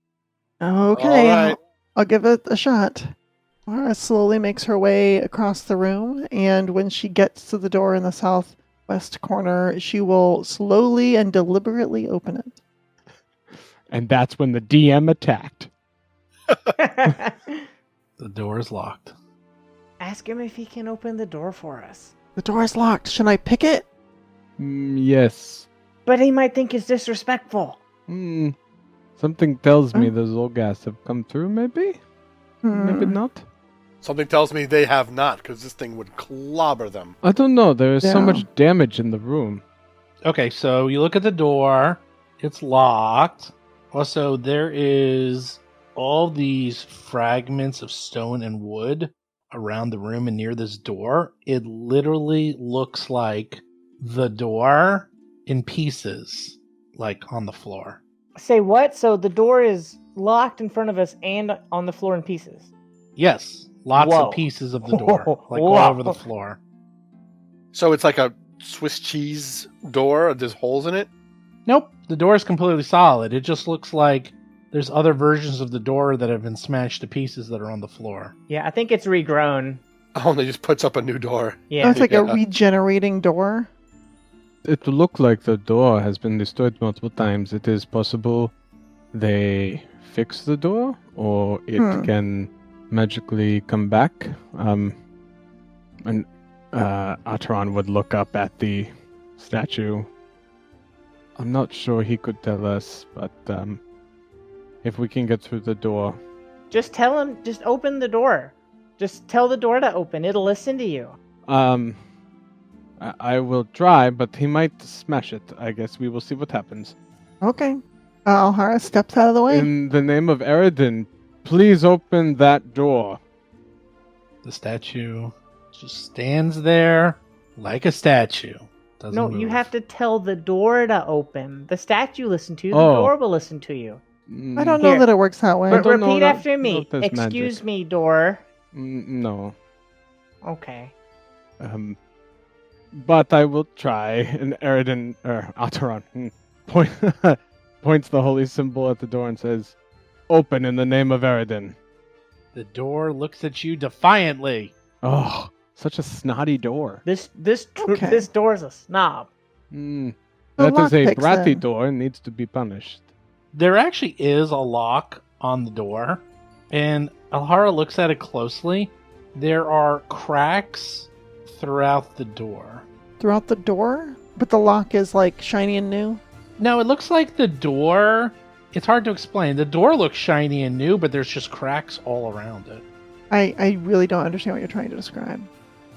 Okay. All right. I'll give it a shot. Mara slowly makes her way across the room, and when she gets to the door in the southwest corner, she will slowly and deliberately open it. And that's when the DM attacked. The door is locked. Ask him if he can open the door for us. The door is locked. Should I pick it? Yes. But he might think it's disrespectful. Something tells me the Zolgas have come through, maybe? Maybe not? Something tells me they have not, because this thing would clobber them. I don't know. There is so Yeah. much damage in the room. Okay, so you look at the door. It's locked. Also, there is all these fragments of stone and wood around the room and near this door. It literally looks like the door in pieces, like on the floor. Say what? So the door is locked in front of us and on the floor in pieces. Yes, lots Whoa. of pieces of the door, like Whoa. all over the floor. So it's like a Swiss cheese door? There's holes in it? Nope, the door is completely solid. It just looks like there's other versions of the door that have been smashed to pieces that are on the floor. Yeah, I think it's regrown. Oh, and it just puts up a new door. Yeah. Oh, it's like a Yeah. regenerating door. It looked like the door has been destroyed multiple times. It is possible they fix the door, or it can magically come back. And Atron would look up at the statue. I'm not sure he could tell us, but if we can get through the door. Just tell him, just open the door. Just tell the door to open. It'll listen to you. I will try, but he might smash it. I guess we will see what happens. Okay. Alhara steps out of the way. In the name of Eridan, please open that door. The statue just stands there like a statue. Doesn't No, move. you have to tell the door to open. The statue listen to you. The Oh. door will listen to you. I don't know Here. that it works that way. I don't know Repeat that- after me. if there's Excuse magic. me, door. No. Okay. But I will try. And Eridan, or Ataran, points the holy symbol at the door and says, "Open in the name of Eridan." The door looks at you defiantly. Oh, such a snotty door. This Okay. this door's a snob. The That is a lockpicks, bratty then. door and needs to be punished. There actually is a lock on the door, and Alhara looks at it closely. There are cracks throughout the door. Throughout the door? But the lock is like shiny and new? No, it looks like the door... It's hard to explain. The door looks shiny and new, but there's just cracks all around it. I really don't understand what you're trying to describe.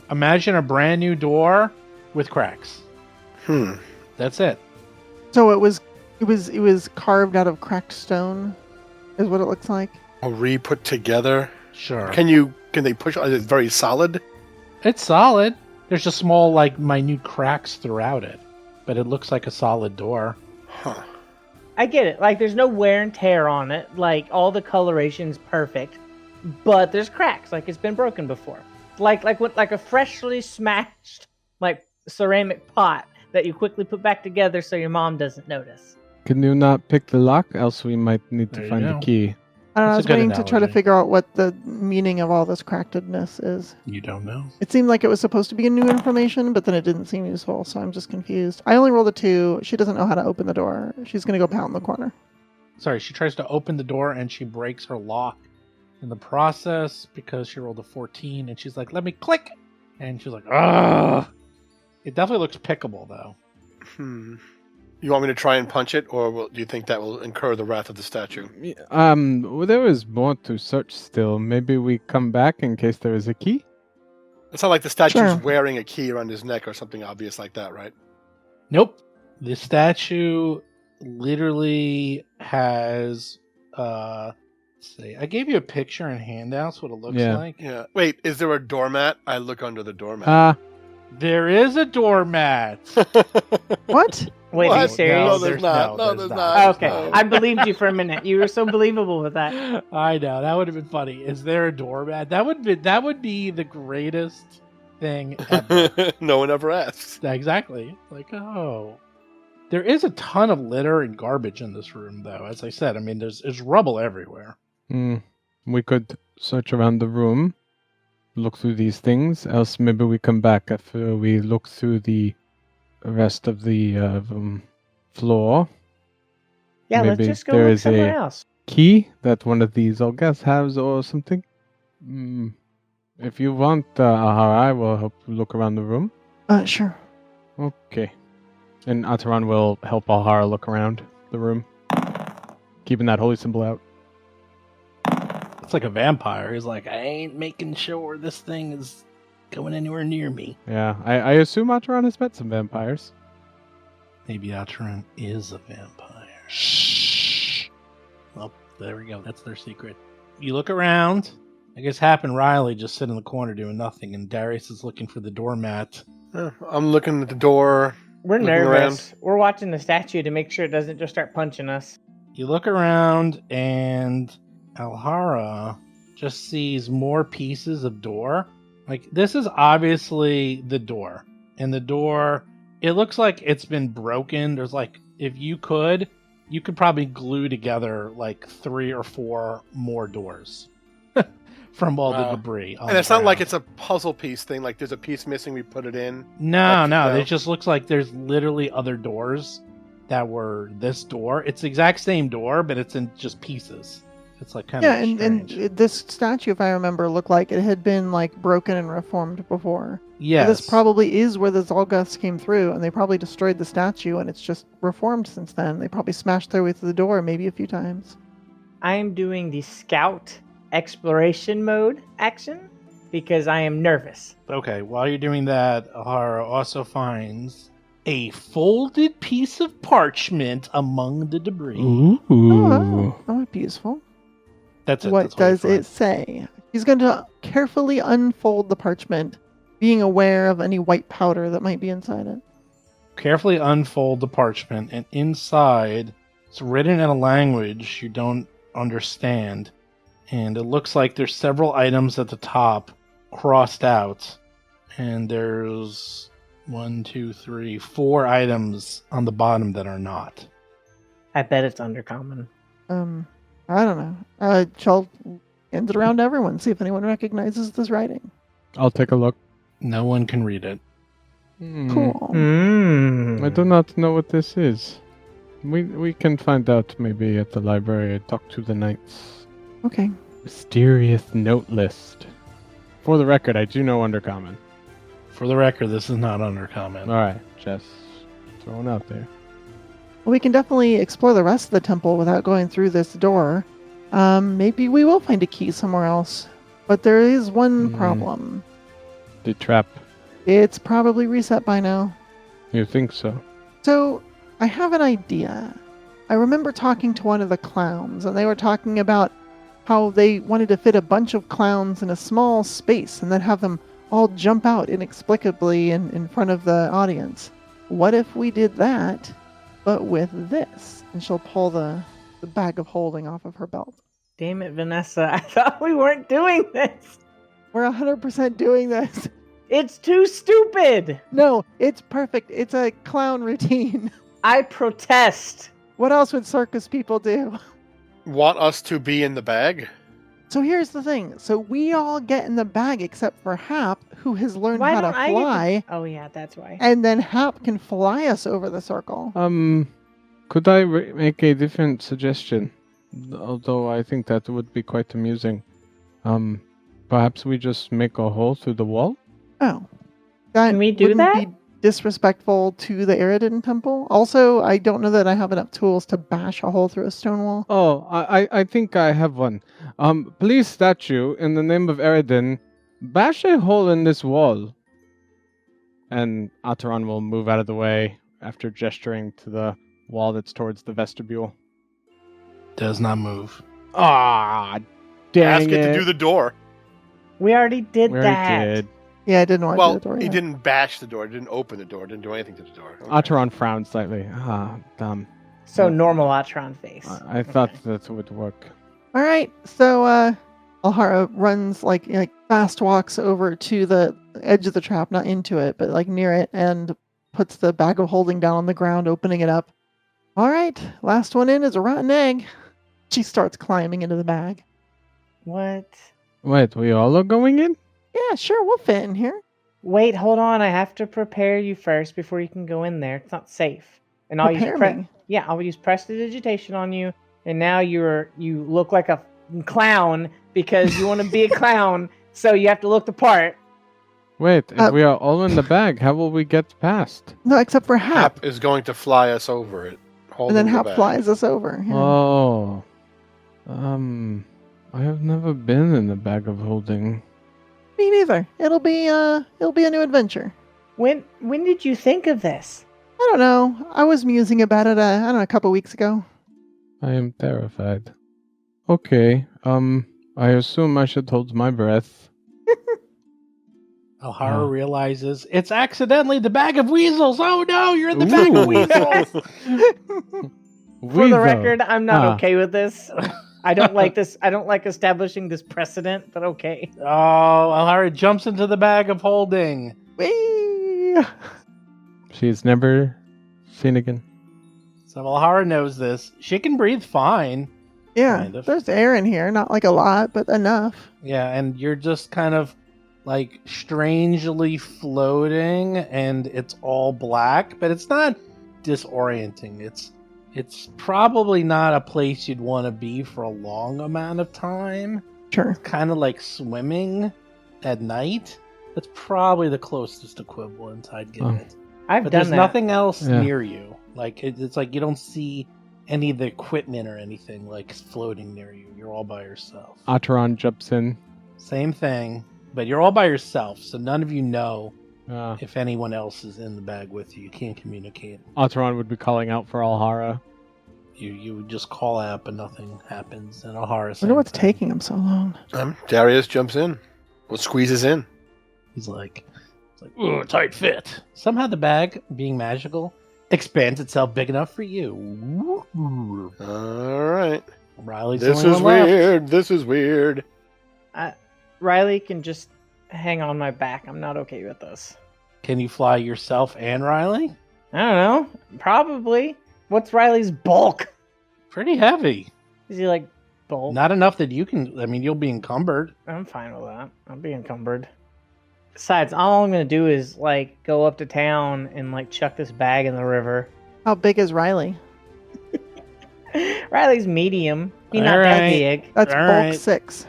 Imagine a brand new door with cracks. Hmm. That's it. So it was carved out of cracked stone, is what it looks like. Re-put together. Sure. Can they push? Is it very solid? It's solid. There's just small, like, minute cracks throughout it. But it looks like a solid door. Huh. I get it. Like, there's no wear and tear on it. Like, all the coloration's perfect. But there's cracks. Like, it's been broken before. Like a freshly smashed, like, ceramic pot that you quickly put back together so your mom doesn't notice. Can you not pick the lock? Else we might need There to you find go. the key. I don't know, I That's was a good waiting to try to analogy. figure out what the meaning of all this crackedness is. You don't know. It seemed like it was supposed to be a new information, but then it didn't seem useful, so I'm just confused. I only rolled a 2. She doesn't know how to open the door. She's going to go pound in the corner. Sorry, she tries to open the door and she breaks her lock in the process because she rolled a 14 and she's like, let me click. And she's like, ugh. It definitely looks pickable, though. Hmm. You want me to try and punch it, or do you think that will incur the wrath of the statue? Well, there is more to search still. Maybe we come back in case there is a key? It's not like the statue's Sure. wearing a key around his neck or something obvious like that, right? Nope. The statue literally has, let's see. I gave you a picture and handouts, what it looks Yeah. like. Yeah. Wait, is there a doormat? I look under the doormat. There is a doormat. What? Wait, are What? you serious? No, there's there's not. no, No, there's there's not. not. Okay, No. I believed you for a minute. You were so believable with that. I know, that would have been funny. Is there a doormat? That would be the greatest thing ever. No one ever asks. Exactly. Like, oh. There is a ton of litter and garbage in this room, though. As I said, I mean, there's rubble everywhere. We could search around the room, look through these things. Else, maybe we come back after we look through the rest of the floor. Yeah, let's Maybe just go there look is somewhere a- else. Key that one of these Olgas has or something. If you want, Ahara, I will help you look around the room. Sure. Okay. And Ataran will help Alhara look around the room, keeping that holy symbol out. It's like a vampire. He's like, I ain't making sure this thing is going anywhere near me. Yeah, I assume Ataran has met some vampires. Maybe Atron is a vampire. Shh. Well, there we go. That's their secret. You look around. I guess Hap and Riley just sit in the corner doing nothing, and Darius is looking for the doormat. I'm looking at the door. We're Looking nervous. around. We're watching the statue to make sure it doesn't just start punching us. You look around, and Alhara just sees more pieces of door. Like, this is obviously the door. And the door, it looks like it's been broken. There's like, if you could probably glue together like 3 or 4 more doors from all the debris. And it's not like it's a puzzle piece thing, like there's a piece missing, we put it in. No. It just looks like there's literally other doors that were this door. It's the exact same door, but it's in just pieces. It's like kind of strange. And this statue, if I remember, looked like it had been like broken and reformed before. Yes. So this probably is where the Zolgaths came through, and they probably destroyed the statue, and it's just reformed since then. They probably smashed their way through the door maybe a few times. I'm doing the scout exploration mode action because I am nervous. Okay, while you're doing that, Alhara also finds a folded piece of parchment among the debris. Oh, that'd be useful. That's it. What that's all you does it find. say? He's going to carefully unfold the parchment, being aware of any white powder that might be inside it. Carefully unfold the parchment, and inside, it's written in a language you don't understand. And it looks like there's several items at the top crossed out. And there's 1, 2, 3, 4 items on the bottom that are not. I bet it's undercommon. I don't know. Shall hand it around to everyone, see if anyone recognizes this writing. I'll take a look. No one can read it. Cool. I do not know what this is. We can find out maybe at the library. Talk to the knights. Okay. Mysterious note list. For the record, I do know Undercommon. For the record, this is not undercommon. Alright, just throwing out there. Well, we can definitely explore the rest of the temple without going through this door. Maybe we will find a key somewhere else. But there is one problem. The trap. It's probably reset by now. You think so? So, I have an idea. I remember talking to one of the clowns, and they were talking about how they wanted to fit a bunch of clowns in a small space and then have them all jump out inexplicably in front of the audience. What if we did that, but with this? And she'll pull the bag of holding off of her belt. Damn it, Vanessa. I thought we weren't doing this. We're 100% doing this. It's too stupid. No, it's perfect. It's a clown routine. I protest. What else would circus people do? Want us to be in the bag? So here's the thing. So we all get in the bag except for Hap, who has learned Why how don't to I get to- fly. Oh, yeah, that's why. And then Hap can fly us over the circle. Could I make a different suggestion? Although I think that would be quite amusing. Perhaps we just make a hole through the wall? Oh. That Can we do wouldn't that? be disrespectful to the Eridan temple. Also, I don't know that I have enough tools to bash a hole through a stone wall. Oh, I think I have one. Please, statue, in the name of Eridan, bash a hole in this wall. And Ataran will move out of the way after gesturing to the wall that's towards the vestibule. Does not move. Ah, dang Ask it to do the door. We already did We already that. did. Yeah, I didn't want to Well, do the door he yet. didn't bash the door, didn't open the door, didn't do anything to the door. Okay. Ataran frowned slightly. Ah, dumb. So normal Atron face. I thought that would work. All right, so Alhara runs like fast walks over to the edge of the trap, not into it, but like near it, and puts the bag of holding down on the ground, opening it up. All right, last one in is a rotten egg. She starts climbing into the bag. What? Wait, we all are going in? Yeah, sure, we'll fit in here. Wait, hold on. I have to prepare you first before you can go in there. It's not safe. And I'll use Prepare me. Yeah, I'll use prestidigitation on you. And now you look like a clown because you want to be a clown, so you have to look the part. Wait, if we are all in the bag, how will we get past? No, except for Hap. Hap is going to fly us over it. And then holding the Hap bag. flies us over. Yeah. Oh. I have never been in the bag of holding. Me neither. It'll be a new adventure. When did you think of this? I don't know. I was musing about it, a couple weeks ago. I am terrified. Okay, I assume I should hold my breath. Alhara realizes it's accidentally the bag of weasels. Oh no, you're in the bag of weasels. For the Weevil. record, I'm not Ah. okay with this. I don't like this. I don't like establishing this precedent, but okay. Oh, Alhara jumps into the bag of holding. Whee! She is never seen again. So Alhara knows this. She can breathe fine. Yeah, Kind of. there's air in here. Not like a lot, but enough. Yeah, and you're just kind of like strangely floating, and it's all black, but it's not disorienting. It's probably not a place you'd want to be for a long amount of time. Sure. Kind of like swimming at night. That's probably the closest equivalent I'd give Oh. it. I've But done there's that. nothing else Yeah. near you. Like it's like you don't see any of the equipment or anything like floating near you. You're all by yourself. Ataran jumps in. Same thing, but you're all by yourself, so none of you know Uh, if anyone else is in the bag with you. You can't communicate. Ataran would be calling out for Alhara. You would just call out, but nothing happens. And Alhara, I same wonder what's thing. taking him so long. Darius jumps in. Well, squeezes in. He's like, ooh, tight fit. Somehow the bag, being magical, expands itself big enough for you. All right. Riley's This the only is one left. weird. This is weird. Riley can just hang on my back. I'm not okay with this. Can you fly yourself and Riley? I don't know. Probably. What's Riley's bulk? Pretty heavy. Is he like bulk? Not enough that you can. I mean, you'll be encumbered. I'm fine with that. I'll be encumbered. Besides, all I'm gonna do is like go up to town and like chuck this bag in the river. How big is Riley? Riley's medium. He's not All that right. big. That's All bulk right. 6.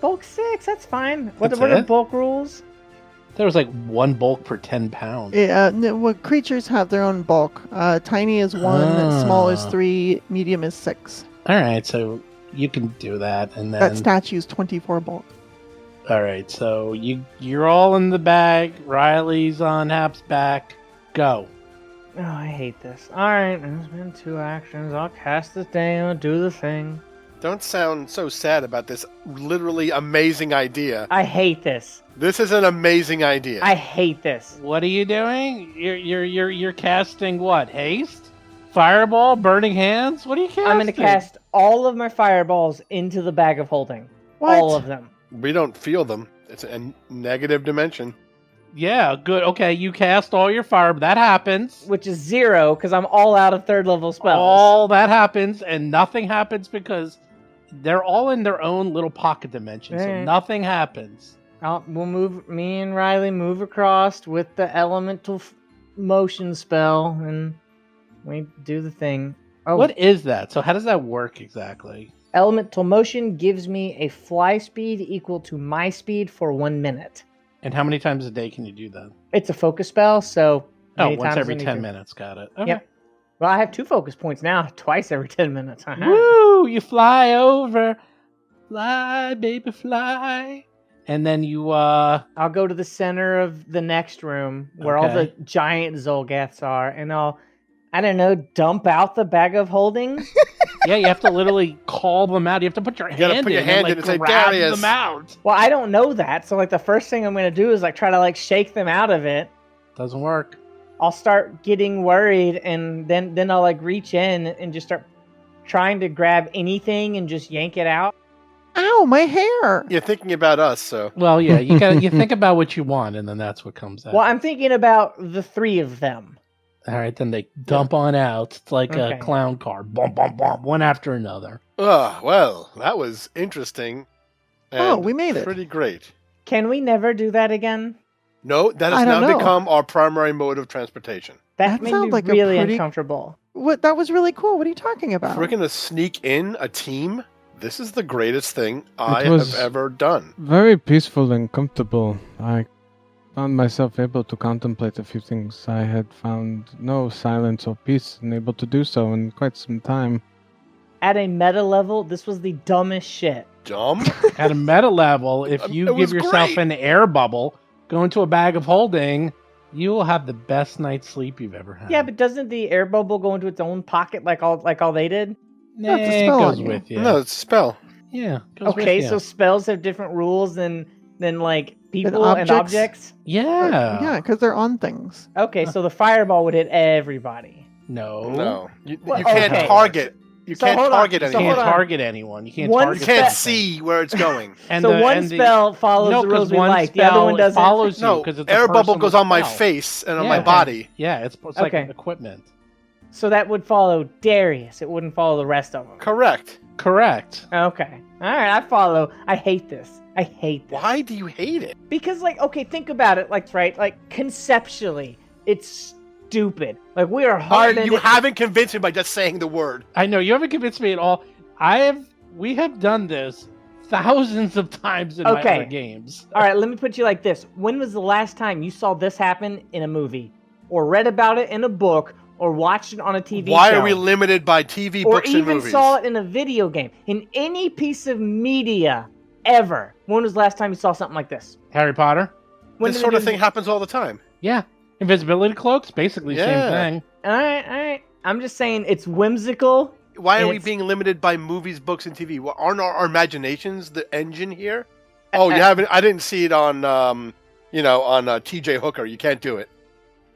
Bulk 6, that's fine. That's What are it? bulk rules? There was like one bulk per 10 pounds. Yeah, well, creatures have their own bulk. Tiny is 1, small is Ah. 3, medium is 6. All right, so you can do that, and then That statue's 24 bulk. all right, so you're all in the bag. Riley's on Hap's back. Go. Oh, I hate this. Alright, there's been 2 actions. I'll cast this down, do the thing. Don't sound so sad about this literally amazing idea. I hate this. This is an amazing idea. I hate this. What are you doing? You're casting what? Haste? Fireball? Burning hands? What are you casting? I'm gonna cast all of my fireballs into the bag of holding. What? All of them. We don't feel them. It's a negative dimension. Yeah, good. Okay, you cast all your fire. That happens. Which is 0, because I'm all out of 3rd level spells. All that happens, and nothing happens because they're all in their own little pocket dimension. So Alright. nothing happens. We'll move, me and Riley move across with the elemental motion spell, and we do the thing. Oh, What is that? So how does that work exactly? Elemental motion gives me a fly speed equal to my speed for 1 minute. And how many times a day can you do that? It's a focus spell, so Oh, many once times every I need 10 to. minutes. Got it. Okay. Yep. Well, I have 2 focus points now, twice every 10 minutes. Woo! You fly over. Fly, baby, fly. And then you, I'll go to the center of the next room where all the Okay. giant Zolgaths are, and I'll, I don't know, dump out the bag of holding. yeah, you have to literally call them out. You have to put your gotta hand put your in hand and, in like, and say, grab "Darius." them out. Well, I don't know that, so like the first thing I'm gonna do is like try to like shake them out of it. Doesn't work. I'll start getting worried, and then I'll like reach in and just start trying to grab anything and just yank it out. Ow, my hair! You're thinking about us, so Well, yeah, you think about what you want, and then that's what comes out. Well, I'm thinking about the 3 of them. All right, then they dump on out. It's like Okay. a clown car. Bump, bump, bump, one after another. well, that was interesting. Oh, and we made it. Pretty great. Can we never do that again? No, that has I don't now know. become our primary mode of transportation. That That made sounds me like a really pretty- uncomfortable. What? That was really cool. What are you talking about? If we're gonna sneak in a team, this is the greatest thing I It was- have ever done. Very peaceful and comfortable. I found myself able to contemplate a few things. I had found no silence or peace and able to do so in quite some time. At a meta level, this was the dumbest shit. Dumb? At a meta level, if It you was give yourself great. an air bubble, go into a bag of holding, you will have the best night's sleep you've ever had. Yeah, but doesn't the air bubble go into its own pocket like all they did? Nah, That's a it spell goes on you. with you. No, it's a spell. Yeah. Goes Okay, with so you. spells have different rules than like people and objects? objects. yeah. Yeah, because they're on things. Okay, so the fireball would hit everybody. No, you Well, can't okay. target. You So can't hold on. target So You anyone. can't hold on. target anyone. You can't One target You can't something. see where it's going. And so the- one and the- spell follows no, the rules 'cause we one like. The other spell one doesn't. follows you No, because it's air a bubble goes personal on my spell. face and on Yeah, my okay. body. Yeah, it's like Okay. equipment. So that would follow Darius. It wouldn't follow the rest of them. Correct. Correct. Okay. All right. I follow. I hate this. I hate this. Why do you hate it? Because, like, okay, think about it. Like, right? Like, conceptually, it's stupid. Like, we are hard. You haven't convinced me by just saying the word. I know you haven't convinced me at all. We have done this thousands of times in my Okay. other games. All right. Let me put you like this. When was the last time you saw this happen in a movie, or read about it in a book, or watched it on a TV Why show? are we limited by TV, or books, and even movies? saw it in a video game, in any piece of media ever? When was the last time you saw something like this? Harry Potter. When This did sort it of thing happens all the time. Yeah. Invisibility cloaks, basically Yeah. same thing. All right. I'm just saying it's whimsical. Why are And we it's- being limited by movies, books, and TV? Well, aren't our imaginations the engine here? Oh, you haven't? I didn't see it on, on T.J. Hooker. You can't do it.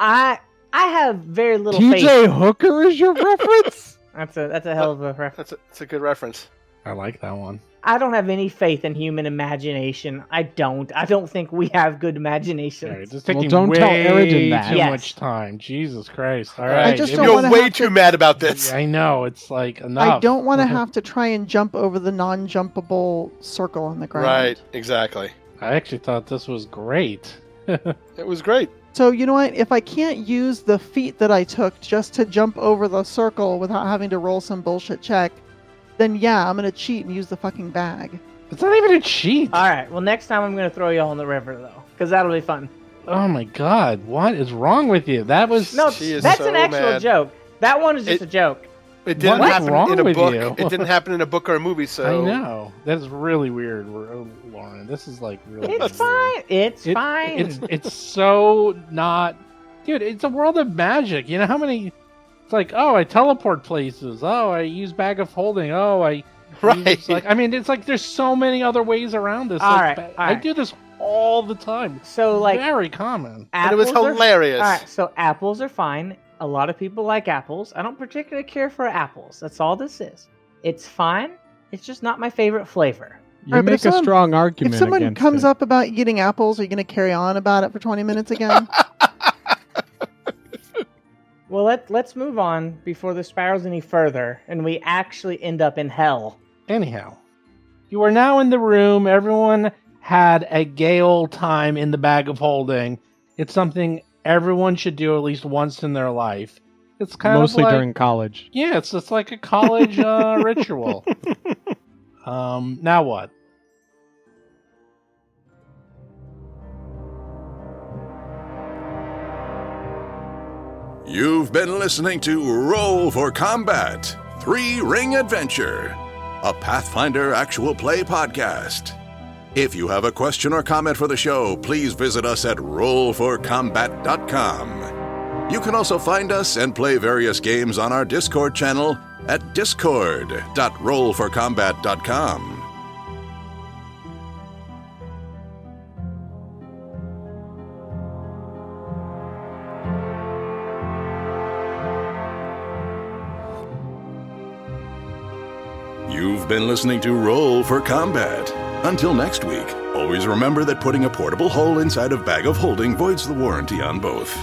I have very little TJ faith. Hooker is your reference? That's a hell of a reference. That's a good reference. I like that one. I don't have any faith in human imagination. I don't think we have good imagination. Sorry, it's taking don't tell way Eridan that. too Yes. much time. Jesus Christ! All I right, just If don't you- You're wanna way have too to- mad about this. I know it's like enough. I don't want to have to try and jump over the non-jumpable circle on the ground. Right, exactly. I actually thought this was great. It was great. So you know what? If I can't use the feat that I took just to jump over the circle without having to roll some bullshit check, then yeah, I'm gonna cheat and use the fucking bag. It's not even a cheat. All right. Well, next time I'm going to throw you all in the river, though, because that'll be fun. Oh my God! What is wrong with you? That was No, She is that's so an actual mad. joke. That one is just It- a joke. It didn't What's happen wrong in a with book. you? It didn't happen in a book or a movie. So I know. That's really weird, Lauren. This is like really. It's weird. fine. It's It- fine. It's so not, dude. It's a world of magic. You know how many? It's like, oh, I teleport places. Oh, I use bag of holding. Oh, I. Right. It's like, I mean, it's like there's so many other ways around this. All Like, right, I all right. do this all the time. So, like, Very common. And it was apples are- hilarious. All right, so apples are fine. A lot of people like apples. I don't particularly care for apples. That's all this is. It's fine. It's just not my favorite flavor. You Alright, but make if a someone- strong argument If someone against comes it. up about eating apples, are you gonna carry on about it for 20 minutes again? Well, let's move on before this spirals any further and we actually end up in hell. Anyhow, you are now in the room. Everyone had a gay old time in the bag of holding. It's something everyone should do at least once in their life. It's kind Mostly of like, during college. yeah, it's just like a college ritual. Now what? You've been listening to Roll for Combat 3-Ring Adventure, a Pathfinder actual play podcast. If you have a question or comment for the show, please visit us at rollforcombat.com. You can also find us and play various games on our Discord channel at discord.rollforcombat.com. You've been listening to Roll for Combat. Until next week, always remember that putting a portable hole inside a bag of holding voids the warranty on both.